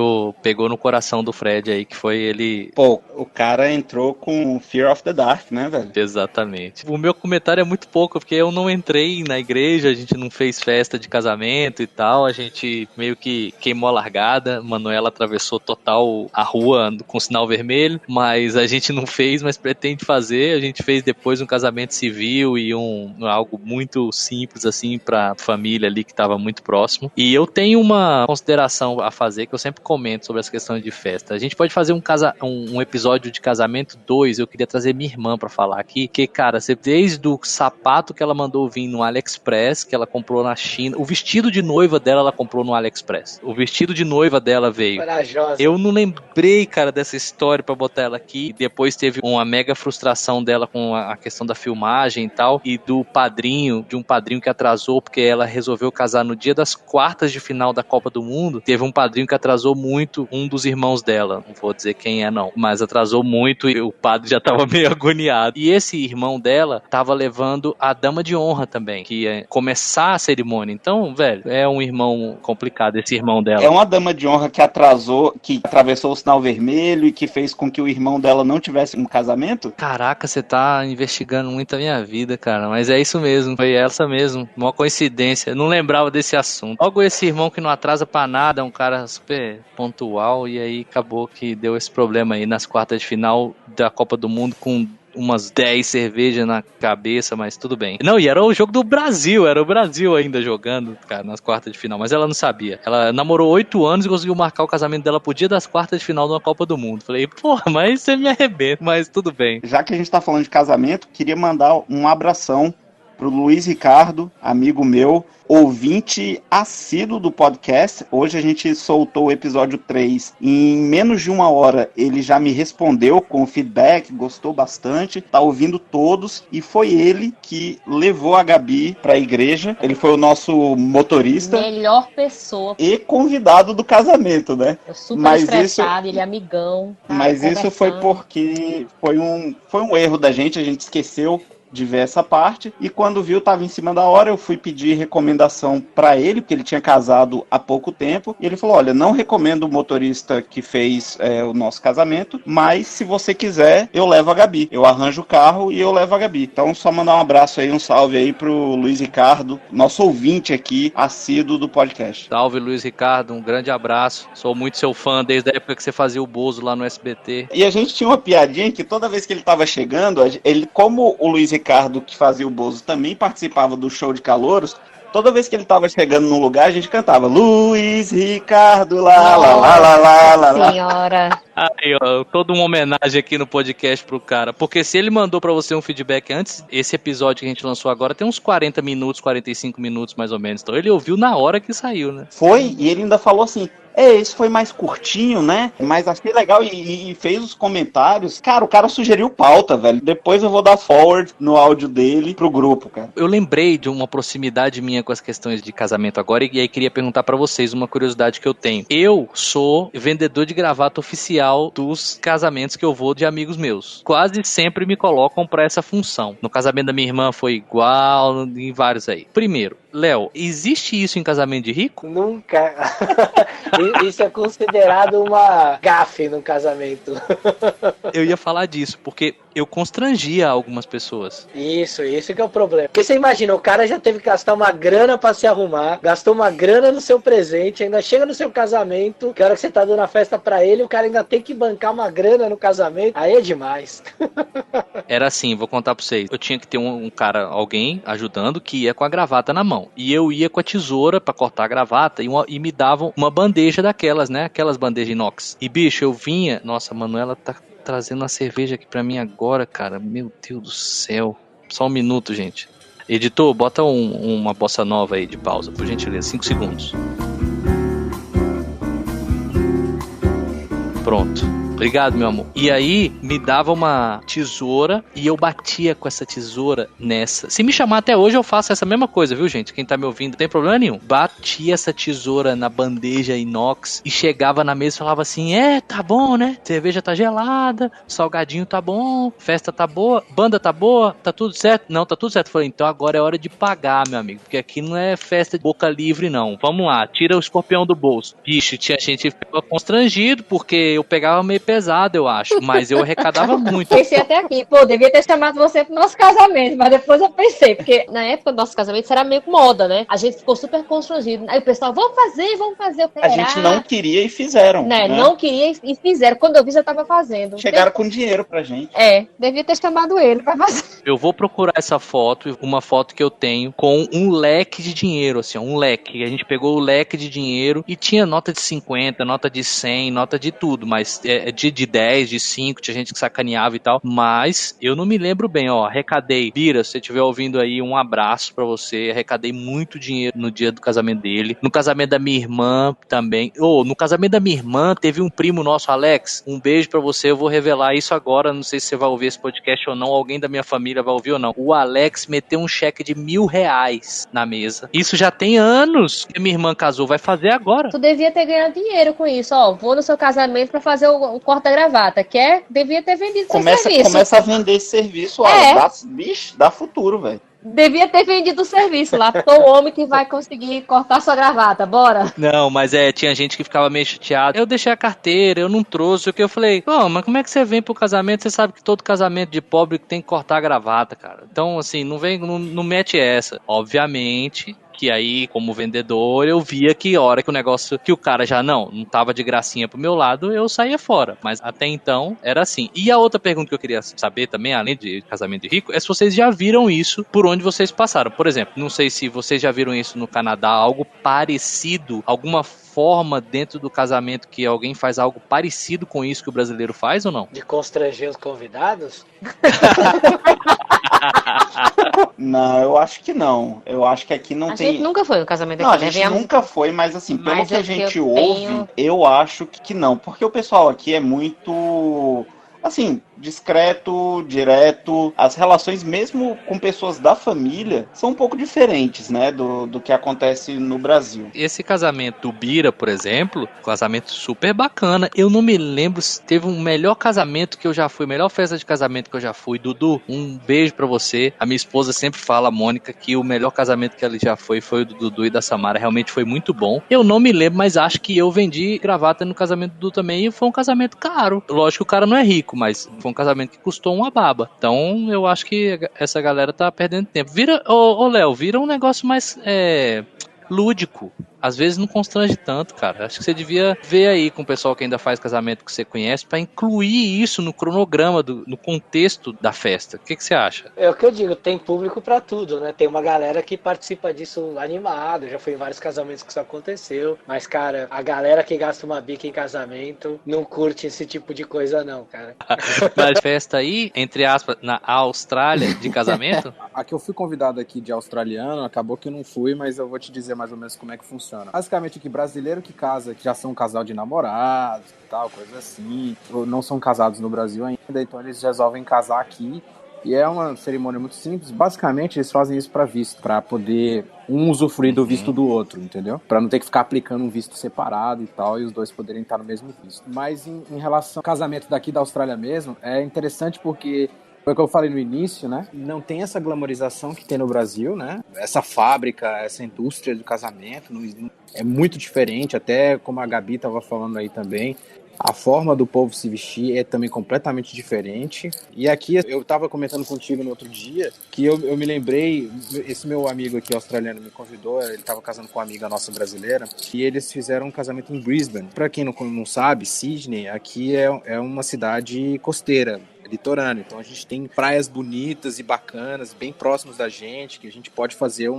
pegou no coração do Fred aí, que foi ele... O cara entrou com Fear of the Dark, né, velho? Exatamente. O meu comentário é muito pouco, porque eu não entrei na igreja, a gente não fez festa de casamento e tal, a gente meio que queimou a largada, Manuela atravessou total a rua com sinal vermelho, mas a gente não fez, mas pretende fazer. A gente fez depois um casamento civil e algo muito simples assim pra família ali que tava muito próximo. E eu tenho uma consideração a fazer que eu sempre comento sobre essa questão de festa. A gente pode fazer um episódio de casamento 2, eu queria trazer minha irmã pra falar aqui, que, cara, desde o sapato que ela mandou vir no AliExpress, que ela comprou na China, o vestido de noiva dela ela comprou no AliExpress. O vestido de noiva dela veio. Corajosa. Eu não lembrei, cara, dessa história pra botar ela aqui. Depois teve uma mega frustração dela com a questão da filmagem e tal, e de um padrinho que atrasou, porque ela resolveu casar no dia das quartas de final da Copa do Mundo. Teve um padrinho que atrasou muito, um dos irmãos dela, não vou dizer quem é não, mas atrasou atrasou muito e o padre já tava meio agoniado. E esse irmão dela tava levando a dama de honra também, que ia começar a cerimônia. Então, velho, é um irmão complicado esse irmão dela. É uma dama de honra que atrasou, que atravessou o sinal vermelho e que fez com que o irmão dela não tivesse um casamento? Caraca, você tá investigando muito a minha vida, cara. Mas é isso mesmo, foi essa mesmo. Uma coincidência. Não lembrava desse assunto. Logo esse irmão que não atrasa pra nada, é um cara super pontual, e aí acabou que deu esse problema aí nas quartas de final da Copa do Mundo com umas 10 cervejas na cabeça, mas tudo bem. Não, e era o jogo do Brasil, era o Brasil ainda jogando, cara, nas quartas de final, mas ela não sabia. Ela namorou 8 anos e conseguiu marcar o casamento dela pro dia das quartas de final da Copa do Mundo. Falei, porra, mas você me arrebenta, mas tudo bem. Já que a gente tá falando de casamento, queria mandar um abração pro Luiz Ricardo, amigo meu, ouvinte assíduo do podcast. Hoje a gente soltou o episódio 3 e em menos de 1 hora ele já me respondeu com feedback, gostou bastante, tá ouvindo todos, e foi ele que levou a Gabi pra igreja. Ele foi o nosso motorista. Melhor pessoa. E convidado do casamento, né? Eu super estressado, ele é amigão. Mas isso foi porque foi um erro da gente, a gente esqueceu de ver essa parte, e quando viu, tava em cima da hora, eu fui pedir recomendação pra ele, porque ele tinha casado há pouco tempo, e ele falou, olha, não recomendo o motorista que fez o nosso casamento, mas se você quiser, eu levo a Gabi, eu arranjo o carro e eu levo a Gabi. Então só mandar um abraço aí, um salve aí pro Luiz Ricardo, nosso ouvinte aqui, assíduo do podcast. Salve, Luiz Ricardo, um grande abraço, sou muito seu fã desde a época que você fazia o Bozo lá no SBT. E a gente tinha uma piadinha que toda vez que ele tava chegando, ele, como o Luiz Ricardo, que fazia o Bozo, também participava do show de calouros, toda vez que ele tava chegando num lugar, a gente cantava Luiz Ricardo, lá, lá, lá, lá, lá, lá, lá. Senhora. Aí, ó, toda uma homenagem aqui no podcast pro cara, porque se ele mandou pra você um feedback antes, esse episódio que a gente lançou agora tem uns 40 minutos, 45 minutos mais ou menos, então ele ouviu na hora que saiu, né? Foi, e ele ainda falou assim, esse foi mais curtinho, né? Mas achei legal e fez os comentários. Cara, o cara sugeriu pauta, velho. Depois eu vou dar forward no áudio dele pro grupo, cara. Eu lembrei de uma proximidade minha com as questões de casamento agora e aí queria perguntar pra vocês uma curiosidade que eu tenho. Eu sou vendedor de gravata oficial dos casamentos que eu vou de amigos meus. Quase sempre me colocam pra essa função. No casamento da minha irmã foi igual, em vários aí. Primeiro, Léo, existe isso em casamento de rico? Nunca. Isso é considerado uma gafe no casamento. Eu ia falar disso, porque eu constrangia algumas pessoas. Isso que é o problema. Porque você imagina, o cara já teve que gastar uma grana pra se arrumar, gastou uma grana no seu presente, ainda chega no seu casamento, que a hora que você tá dando a festa pra ele, o cara ainda tem que bancar uma grana no casamento. Aí é demais. Era assim, vou contar pra vocês. Eu tinha que ter um cara, alguém ajudando, que ia com a gravata na mão. E eu ia com a tesoura pra cortar a gravata e me davam uma bandeja daquelas, né? Aquelas bandejas inox. E bicho, eu vinha... Nossa, a Manuela tá trazendo uma cerveja aqui pra mim agora, cara. Meu Deus do céu. Só um minuto, gente. Editor, bota uma bossa nova aí de pausa, por gentileza. 5 segundos. Pronto. Obrigado, meu amor. E aí, me dava uma tesoura e eu batia com essa tesoura nessa. Se me chamar até hoje, eu faço essa mesma coisa, viu, gente? Quem tá me ouvindo, não tem problema nenhum. Batia essa tesoura na bandeja inox e chegava na mesa e falava assim, tá bom, né? Cerveja tá gelada, salgadinho tá bom, festa tá boa, banda tá boa, tá tudo certo? Não, tá tudo certo. Eu falei, então agora é hora de pagar, meu amigo, porque aqui não é festa de boca livre, não. Vamos lá, tira o escorpião do bolso. Bicho, tinha gente que ficava constrangido, porque eu pegava meio pesado, eu acho, mas eu arrecadava muito. Pensei até aqui, devia ter chamado você pro nosso casamento, mas depois eu pensei, porque na época do nosso casamento isso era meio moda, né? A gente ficou super constrangido. Aí o pessoal, vamos fazer. A gente não queria e fizeram. Né? Não queria e fizeram. Quando eu vi, já tava fazendo. Chegaram com dinheiro pra gente. Devia ter chamado ele pra fazer. Eu vou procurar essa foto, uma foto que eu tenho com um leque de dinheiro, assim, um leque. A gente pegou o leque de dinheiro e tinha nota de 50, nota de 100, nota de tudo, mas de 10, de 5, tinha gente que sacaneava e tal, mas eu não me lembro bem, arrecadei. Bira, se você estiver ouvindo aí, um abraço pra você, arrecadei muito dinheiro no dia do casamento dele, no casamento da minha irmã também, no casamento da minha irmã teve um primo nosso, Alex, um beijo pra você, eu vou revelar isso agora, não sei se você vai ouvir esse podcast ou não, alguém da minha família vai ouvir ou não, o Alex meteu um cheque de R$1.000 na mesa, isso já tem anos que minha irmã casou, vai fazer agora. Tu devia ter ganhado dinheiro com isso, vou no seu casamento pra fazer o corta-gravata, devia ter vendido seu serviço. Começa a vender esse serviço, dá futuro, velho. Devia ter vendido o serviço lá. Sou o homem que vai conseguir cortar sua gravata, bora. Não, mas tinha gente que ficava meio chateada. Eu deixei a carteira, eu não trouxe. O que eu falei, mas como é que você vem pro casamento? Você sabe que todo casamento de pobre tem que cortar a gravata, cara. Então, assim, não mete essa. Obviamente que aí, como vendedor, eu via que a hora que o cara já não tava de gracinha pro meu lado, eu saía fora. Mas até então, era assim. E a outra pergunta que eu queria saber também, além de casamento de rico, é se vocês já viram isso por onde vocês passaram. Por exemplo, não sei se vocês já viram isso no Canadá, algo parecido, alguma forma dentro do casamento que alguém faz algo parecido com isso que o brasileiro faz ou não? De constranger os convidados? Não, eu acho que não. Eu acho que aqui não tem... A gente nunca foi no casamento aqui. Não, a gente nunca foi, mas assim, pelo que a gente ouve, eu acho que não. Porque o pessoal aqui é muito... assim, discreto, direto. As relações, mesmo com pessoas da família, são um pouco diferentes, né, do que acontece no Brasil. Esse casamento do Bira, por exemplo, casamento super bacana. Eu não me lembro se teve um melhor casamento que eu já fui, melhor festa de casamento que eu já fui. Dudu, um beijo pra você. A minha esposa sempre fala, Mônica, que o melhor casamento que ela já foi o do Dudu e da Samara. Realmente foi muito bom. Eu não me lembro, mas acho que eu vendi gravata no casamento do Dudu também e foi um casamento caro. Lógico que o cara não é rico, mas foi um casamento que custou uma baba. Então, eu acho que essa galera tá perdendo tempo. Léo, vira um negócio mais lúdico. Às vezes não constrange tanto, cara. Acho que você devia ver aí com o pessoal que ainda faz casamento que você conhece pra incluir isso no cronograma, no contexto da festa. O que você acha? É o que eu digo, tem público pra tudo, né? Tem uma galera que participa disso animado. Já fui em vários casamentos que isso aconteceu. Mas, cara, a galera que gasta uma bica em casamento não curte esse tipo de coisa, não, cara. Mas festa aí, entre aspas, na Austrália, de casamento? A que eu fui convidado aqui de australiano, acabou que eu não fui, mas eu vou te dizer mais ou menos como é que funciona. Basicamente, aqui, brasileiro que casa, que já são um casal de namorados e tal, coisa assim, ou não são casados no Brasil ainda, então eles resolvem casar aqui. E é uma cerimônia muito simples. Basicamente, eles fazem isso para visto, para poder um usufruir do visto do outro, entendeu? Para não ter que ficar aplicando um visto separado e tal, e os dois poderem estar no mesmo visto. Mas em relação ao casamento daqui da Austrália mesmo, é interessante porque... foi o que eu falei no início, né? Não tem essa glamorização que tem no Brasil, né? Essa fábrica, essa indústria do casamento é muito diferente, até como a Gabi estava falando aí também. A forma do povo se vestir é também completamente diferente. E aqui, eu estava comentando contigo no outro dia, que eu me lembrei, esse meu amigo aqui australiano me convidou, ele estava casando com uma amiga nossa brasileira, e eles fizeram um casamento em Brisbane. Para quem não sabe, Sydney aqui é uma cidade costeira, litorâneo, então a gente tem praias bonitas e bacanas, bem próximos da gente, que a gente pode fazer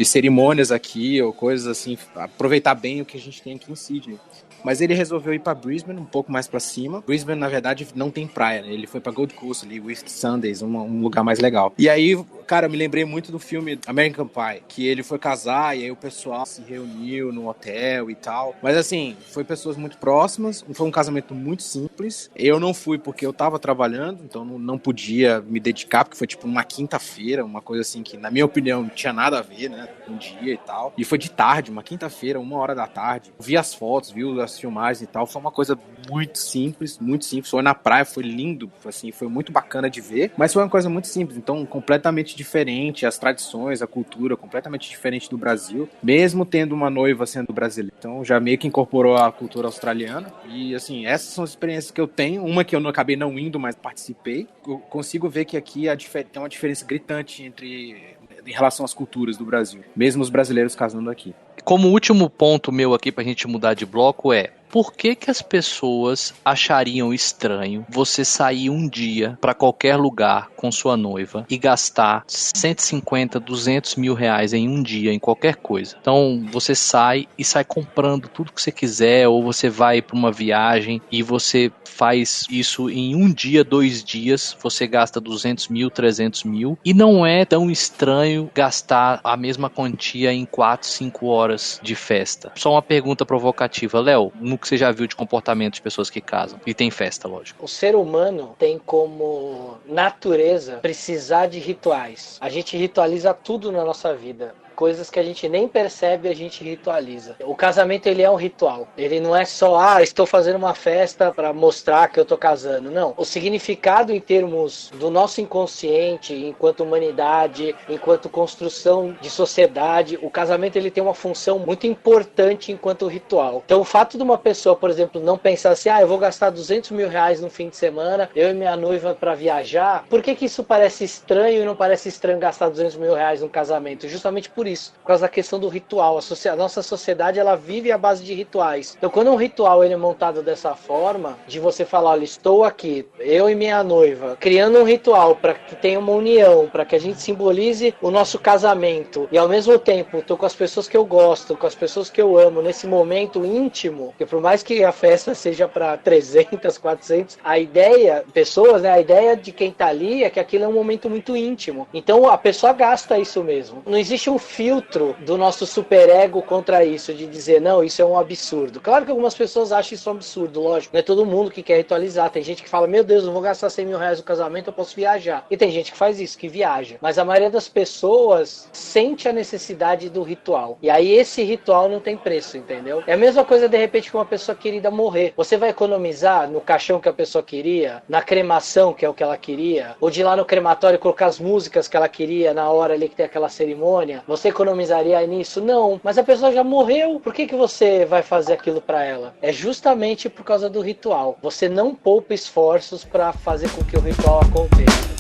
cerimônias aqui, ou coisas assim, aproveitar bem o que a gente tem aqui em Sydney. Mas ele resolveu ir para Brisbane, um pouco mais para cima. Brisbane, na verdade, não tem praia, né? Ele foi para Gold Coast ali, West Sundays, um lugar mais legal. E aí, cara, eu me lembrei muito do filme American Pie, que ele foi casar e aí o pessoal se reuniu no hotel e tal. Mas assim, foi pessoas muito próximas, foi um casamento muito simples. Eu não fui porque eu tava trabalhando, então não podia me dedicar, porque foi tipo uma quinta-feira, uma coisa assim que, na minha opinião, não tinha nada a ver, né? Um dia e tal. E foi de tarde, uma quinta-feira, 1h da tarde. Vi as fotos, vi as filmagens e tal, foi uma coisa muito simples, foi na praia, foi lindo, assim, foi muito bacana de ver, mas foi uma coisa muito simples, então completamente diferente, as tradições, a cultura, completamente diferente do Brasil, mesmo tendo uma noiva sendo brasileira, então já meio que incorporou a cultura australiana, e assim, essas são as experiências que eu tenho, uma que eu não acabei não indo, mas participei, eu consigo ver que aqui tem uma diferença gritante em relação às culturas do Brasil, mesmo os brasileiros casando aqui. Como último ponto meu aqui pra gente mudar de bloco por que as pessoas achariam estranho você sair um dia para qualquer lugar com sua noiva e gastar 150, 200 mil reais em um dia, em qualquer coisa? Então, você sai comprando tudo que você quiser, ou você vai para uma viagem e você faz isso em um dia, 2 dias, você gasta 200 mil, 300 mil, e não é tão estranho gastar a mesma quantia em 4, 5 horas de festa. Só uma pergunta provocativa, Léo, no que você já viu de comportamento de pessoas que casam e tem festa, lógico. O ser humano tem como natureza precisar de rituais. A gente ritualiza tudo na nossa vida. coisas que a gente nem percebe, a gente ritualiza. O casamento, ele é um ritual. Ele não é só, estou fazendo uma festa para mostrar que eu tô casando. Não. O significado em termos do nosso inconsciente, enquanto humanidade, enquanto construção de sociedade, o casamento, ele tem uma função muito importante enquanto ritual. Então, o fato de uma pessoa, por exemplo, não pensar assim, eu vou gastar 200 mil reais no fim de semana, eu e minha noiva para viajar, por que isso parece estranho e não parece estranho gastar 200 mil reais num casamento? Justamente por isso, por causa da questão do ritual. A nossa sociedade, ela vive à base de rituais. Então, quando um ritual ele é montado dessa forma, de você falar, olha, estou aqui, eu e minha noiva, criando um ritual para que tenha uma união, para que a gente simbolize o nosso casamento, e ao mesmo tempo, estou com as pessoas que eu gosto, com as pessoas que eu amo, nesse momento íntimo, que por mais que a festa seja para 300, 400, a ideia, pessoas, né, a ideia de quem tá ali é que aquilo é um momento muito íntimo. Então, a pessoa gasta isso mesmo. Não existe um filtro do nosso superego contra isso, de dizer, não, isso é um absurdo. Claro que algumas pessoas acham isso um absurdo, lógico. Não é todo mundo que quer ritualizar. Tem gente que fala, meu Deus, não vou gastar 100 mil reais no casamento, eu posso viajar. E tem gente que faz isso, que viaja. Mas a maioria das pessoas sente a necessidade do ritual. E aí esse ritual não tem preço, entendeu? É a mesma coisa, de repente, que uma pessoa querida morrer. Você vai economizar no caixão que a pessoa queria, na cremação, que é o que ela queria, ou de ir lá no crematório colocar as músicas que ela queria na hora ali que tem aquela cerimônia? Você economizaria nisso? Não. Mas a pessoa já morreu. Por que você vai fazer aquilo pra ela? É justamente por causa do ritual. Você não poupa esforços pra fazer com que o ritual aconteça.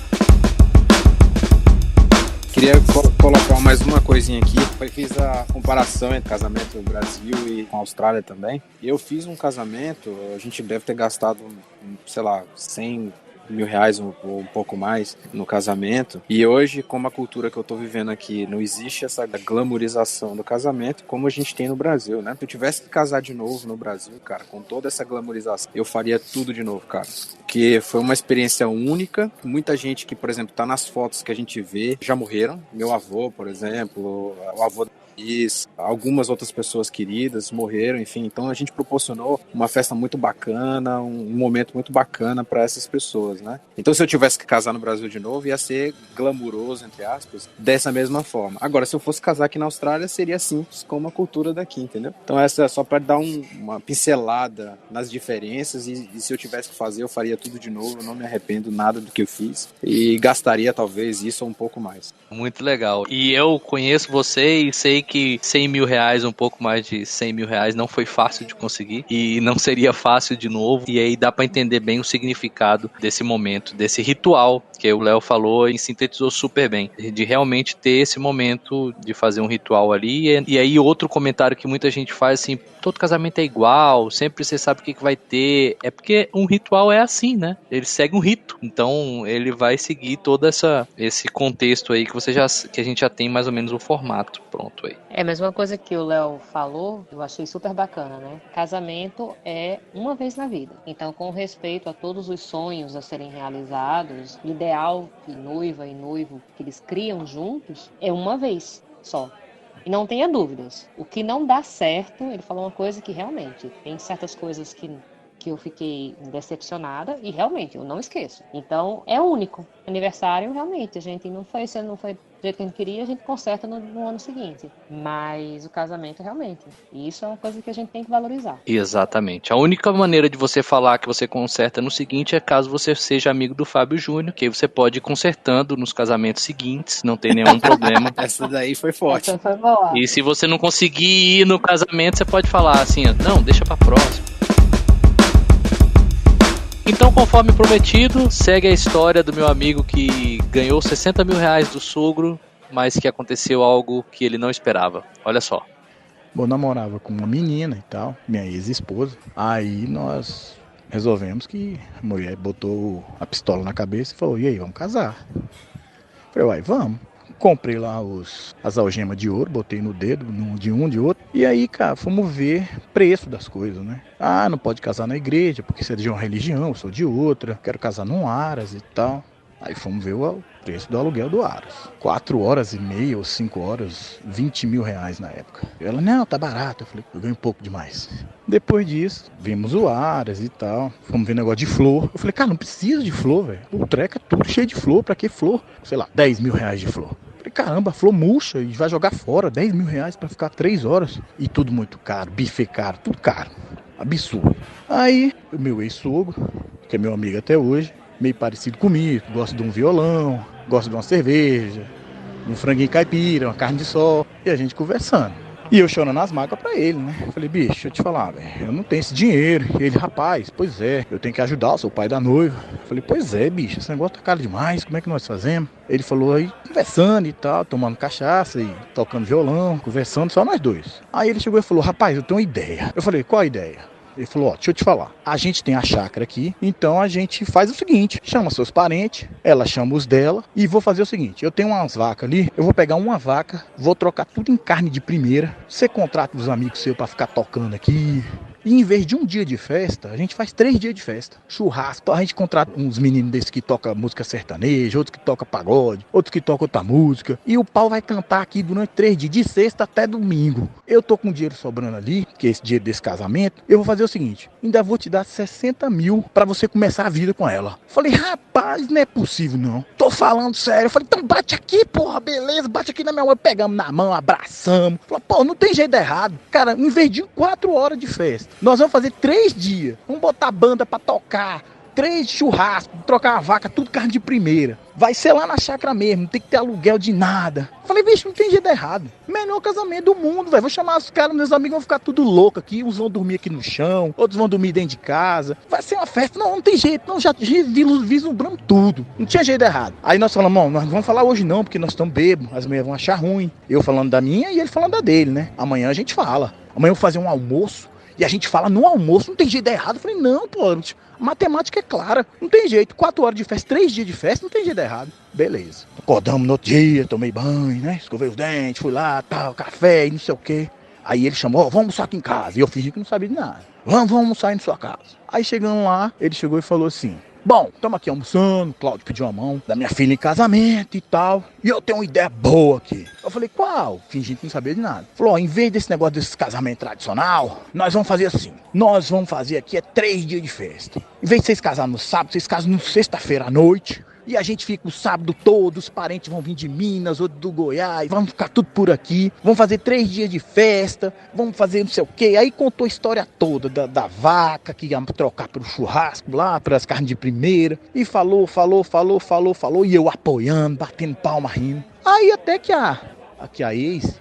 Queria colocar mais uma coisinha aqui. Eu fiz a comparação entre casamento no Brasil e com a Austrália também. Eu fiz um casamento, a gente deve ter gastado, sei lá, 100 mil reais ou um pouco mais no casamento. E hoje, como a cultura que eu tô vivendo aqui, não existe essa glamorização do casamento como a gente tem no Brasil, né? Se eu tivesse que casar de novo no Brasil, cara, com toda essa glamorização, eu faria tudo de novo, cara. Porque foi uma experiência única. Muita gente que, por exemplo, tá nas fotos que a gente vê, já morreram. Meu avô, por exemplo, o avô algumas outras pessoas queridas morreram, enfim, então a gente proporcionou uma festa muito bacana, um momento muito bacana para essas pessoas, né? Então, se eu tivesse que casar no Brasil de novo, ia ser glamuroso, entre aspas, dessa mesma forma. Agora, se eu fosse casar aqui na Austrália, seria simples, como a cultura daqui, entendeu? Então, essa é só para dar uma pincelada nas diferenças, e se eu tivesse que fazer, eu faria tudo de novo, eu não me arrependo nada do que eu fiz, e gastaria talvez isso ou um pouco mais. Muito legal. E eu conheço você e sei que 100 mil reais, um pouco mais de 100 mil reais, não foi fácil de conseguir e não seria fácil de novo. E aí dá pra entender bem o significado desse momento, desse ritual que o Léo falou e sintetizou super bem, de realmente ter esse momento de fazer um ritual ali. E aí outro comentário que muita gente faz assim, todo casamento é igual, sempre você sabe o que vai ter. É porque um ritual é assim, né? Ele segue um rito, então ele vai seguir todo esse contexto aí que a gente já tem mais ou menos o formato pronto aí. É a mesma coisa que o Léo falou, eu achei super bacana, né? Casamento é uma vez na vida. Então, com respeito a todos os sonhos a serem realizados, o ideal que noiva e noivo que eles criam juntos é uma vez só. E não tenha dúvidas. O que não dá certo, ele falou uma coisa que realmente tem certas coisas que eu fiquei decepcionada e realmente eu não esqueço. Então, é único. Aniversário, realmente, a gente não foi do jeito que a gente queria, a gente conserta no ano seguinte. Mas o casamento, realmente, isso é uma coisa que a gente tem que valorizar. Exatamente. A única maneira de você falar que você conserta no seguinte é caso você seja amigo do Fábio Júnior, que aí você pode ir consertando nos casamentos seguintes, não tem nenhum problema. Essa daí foi forte. Essa foi boa. E se você não conseguir ir no casamento, você pode falar assim, não, deixa pra próxima. Então, conforme prometido, segue a história do meu amigo que ganhou 60 mil reais do sogro, mas que aconteceu algo que ele não esperava. Olha só. Bom, namorava com uma menina e tal, minha ex-esposa. Aí nós resolvemos que a mulher botou a pistola na cabeça e falou, e aí, vamos casar? Falei, uai, vamos. Comprei lá as algemas de ouro, botei no dedo, de um, de outro. E aí, cara, fomos ver preço das coisas, né? Ah, não pode casar na igreja, porque você é de uma religião, eu sou de outra. Quero casar num Aras e tal. Aí fomos ver o preço do aluguel do Aras. 4 horas e meia ou 5 horas, 20 mil reais na época. Ela, não, tá barato. Eu falei, eu ganho um pouco demais. Depois disso, vimos o Aras e tal. Fomos ver negócio de flor. Eu falei, cara, não precisa de flor, velho. O treco é tudo cheio de flor. Pra que flor? Sei lá, 10 mil reais de flor. Falei, caramba, a flor murcha e vai jogar fora 10 mil reais pra ficar 3 horas. E tudo muito caro, bife caro, tudo caro. Absurdo. Aí, o meu ex-sogro, que é meu amigo até hoje, meio parecido comigo, gosta de um violão, gosta de uma cerveja, de um franguinho caipira, uma carne de sol, e a gente conversando. E eu chorando as macas pra ele, né? Falei, bicho, deixa eu te falar, velho, eu não tenho esse dinheiro. E ele, rapaz, pois é, eu tenho que ajudar, eu sou o pai da noiva. Falei, pois é, bicho, esse negócio tá caro demais, como é que nós fazemos? Ele falou aí, conversando e tal, tomando cachaça e tocando violão, conversando, só nós dois. Aí ele chegou e falou, rapaz, eu tenho uma ideia. Eu falei, qual a ideia? Ele falou, ó, deixa eu te falar, a gente tem a chácara aqui, então a gente faz o seguinte, chama seus parentes, ela chama os dela, e vou fazer o seguinte, eu tenho umas vacas ali, eu vou pegar uma vaca, vou trocar tudo em carne de primeira, você contrata os amigos seus pra ficar tocando aqui, e em vez de um dia de festa, a gente faz 3 dias de festa. Churrasco, a gente contrata uns meninos desses que tocam música sertaneja, outros que tocam pagode, outros que tocam outra música. E o pau vai cantar aqui durante 3 dias, de sexta até domingo. Eu tô com dinheiro sobrando ali, que é esse dinheiro desse casamento. Eu vou fazer o seguinte, ainda vou te dar 60 mil pra você começar a vida com ela. Falei, rapaz, não é possível não. Tô falando sério. Eu falei, então bate aqui, porra, beleza, bate aqui na minha mão. Pegamos na mão, abraçamos. Falei, pô, não tem jeito errado. Cara, em vez de 4 horas de festa, nós vamos fazer 3 dias. Vamos botar banda pra tocar. 3 churrascos, trocar uma vaca, tudo carne de primeira. Vai ser lá na chácara mesmo, não tem que ter aluguel de nada. Falei, bicho, não tem jeito errado. Melhor casamento do mundo, velho. Vou chamar os caras, meus amigos vão ficar tudo louco aqui. Uns vão dormir aqui no chão, outros vão dormir dentro de casa. Vai ser uma festa. Não tem jeito. Não, já vislumbramos tudo. Não tinha jeito errado. Aí nós falamos, nós não vamos falar hoje não, porque nós estamos bêbados. As mulheres vão achar ruim. Eu falando da minha e ele falando da dele, né? Amanhã a gente fala. Amanhã eu vou fazer um almoço. E a gente fala no almoço, não tem jeito errado. Eu falei, não, pô, a matemática é clara. Não tem jeito, 4 horas de festa, 3 dias de festa, não tem jeito errado. Beleza. Acordamos no outro dia, tomei banho, né? Escovei os dentes, fui lá, tal, café e não sei o quê. Aí ele chamou, vamos almoçar aqui em casa. E eu fingi que não sabia de nada. Vamos almoçar aí na sua casa. Aí chegando lá, ele chegou e falou assim, bom, estamos aqui almoçando, Cláudio pediu a mão da minha filha em casamento e tal. E eu tenho uma ideia boa aqui. Eu falei, qual? Fingindo que não sabia de nada. Falou, ó, em vez desse negócio desse casamento tradicional, nós vamos fazer assim. Nós vamos fazer aqui 3 dias de festa. Em vez de vocês casarem no sábado, vocês casam na sexta-feira à noite. E a gente fica o sábado todo, os parentes vão vir de Minas, outros do Goiás, vamos ficar tudo por aqui. Vamos fazer 3 dias de festa, vamos fazer não sei o quê. Aí contou a história toda da vaca que ia trocar pelo churrasco lá, pelas carnes de primeira. E falou. E eu apoiando, batendo palma, rindo. Aí até que a ex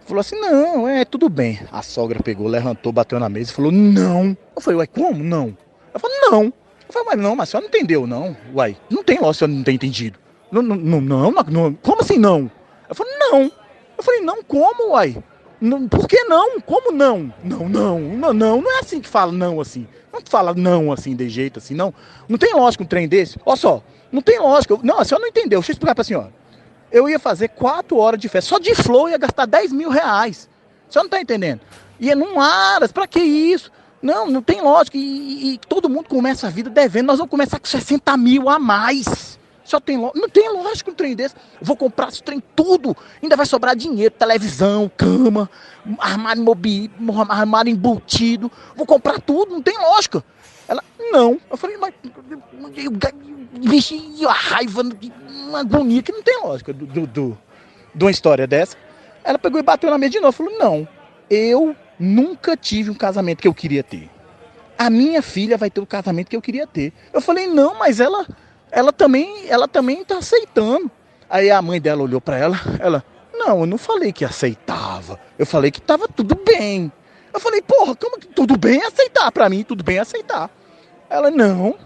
falou assim, não, tudo bem. A sogra pegou, levantou, bateu na mesa e falou, não. Eu falei, ué, como não? Ela falou, não. Eu falei, mas a senhora não entendeu, não? Uai, não tem lógica, a senhora não tem entendido. Não, como assim não? Eu falei, não. Eu falei, não, como, uai? Não, por que não? Como não? Não é assim que fala não assim. Não fala não assim, de jeito assim, não. Não tem lógica um trem desse. Olha só, não tem lógica. Não, a senhora não entendeu, deixa eu explicar pra senhora. Eu ia fazer 4 horas de festa, só de flor eu ia gastar 10 mil reais. A senhora não tá entendendo? Ia num Aras, pra que isso? Não tem lógica. E todo mundo começa a vida devendo. Nós vamos começar com 60 mil a mais. Não tem lógica um trem desse. Eu vou comprar esse trem tudo. Ainda vai sobrar dinheiro, televisão, cama, armário embutido. Vou comprar tudo, não tem lógica. Ela, não. Eu falei, mas vixe, a raiva, uma agonia que não tem lógica de uma história dessa. Ela pegou e bateu na mesa de novo. Falou, não, eu nunca tive um casamento que eu queria ter. A minha filha vai ter o casamento que eu queria ter. Eu falei, não, mas ela também tá aceitando. Aí a mãe dela olhou pra ela, não, eu não falei que aceitava. Eu falei que tava tudo bem. Eu falei, porra, como que tudo bem é aceitar? Pra mim, tudo bem é aceitar. Ela, não,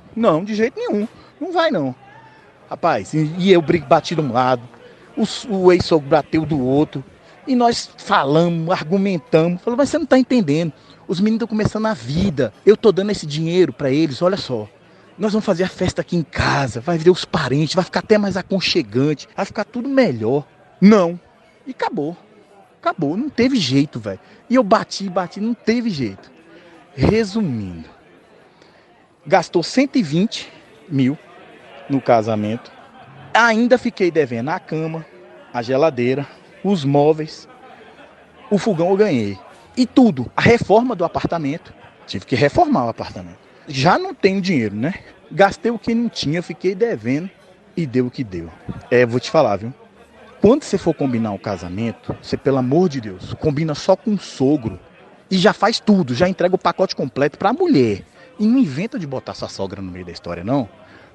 de jeito nenhum. Não vai, não. Rapaz, e eu bati de um lado, o ex-sogro bateu do outro. E nós falamos, argumentamos. Falou, mas você não tá entendendo. Os meninos estão começando a vida. Eu tô dando esse dinheiro pra eles, olha só. Nós vamos fazer a festa aqui em casa. Vai ver os parentes, vai ficar até mais aconchegante. Vai ficar tudo melhor. Não. E acabou. Acabou, não teve jeito, velho. E eu bati, não teve jeito. Resumindo. Gastou 120 mil no casamento. Ainda fiquei devendo a cama, a geladeira, os móveis, o fogão eu ganhei. E tudo, a reforma do apartamento. Tive que reformar o apartamento. Já não tenho dinheiro, né? Gastei o que não tinha, fiquei devendo e deu o que deu. Vou te falar, viu? quando você for combinar um casamento, você, pelo amor de Deus, combina só com o sogro e já faz tudo, já entrega o pacote completo pra mulher. E não inventa de botar sua sogra no meio da história, não,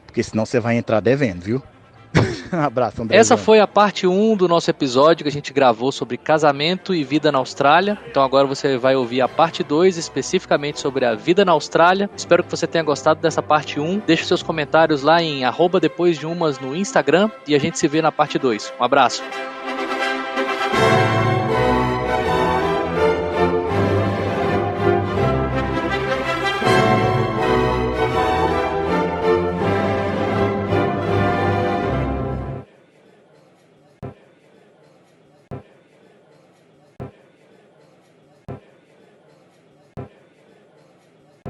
porque senão você vai entrar devendo, viu? Um abraço, André. Essa foi a parte 1 do nosso episódio que a gente gravou sobre casamento e vida na Austrália. Então agora você vai ouvir a parte 2, especificamente sobre a vida na Austrália. Espero que você tenha gostado dessa parte 1. Deixe seus comentários lá em @depoisdeumas no Instagram e a gente se vê na parte 2. Um abraço.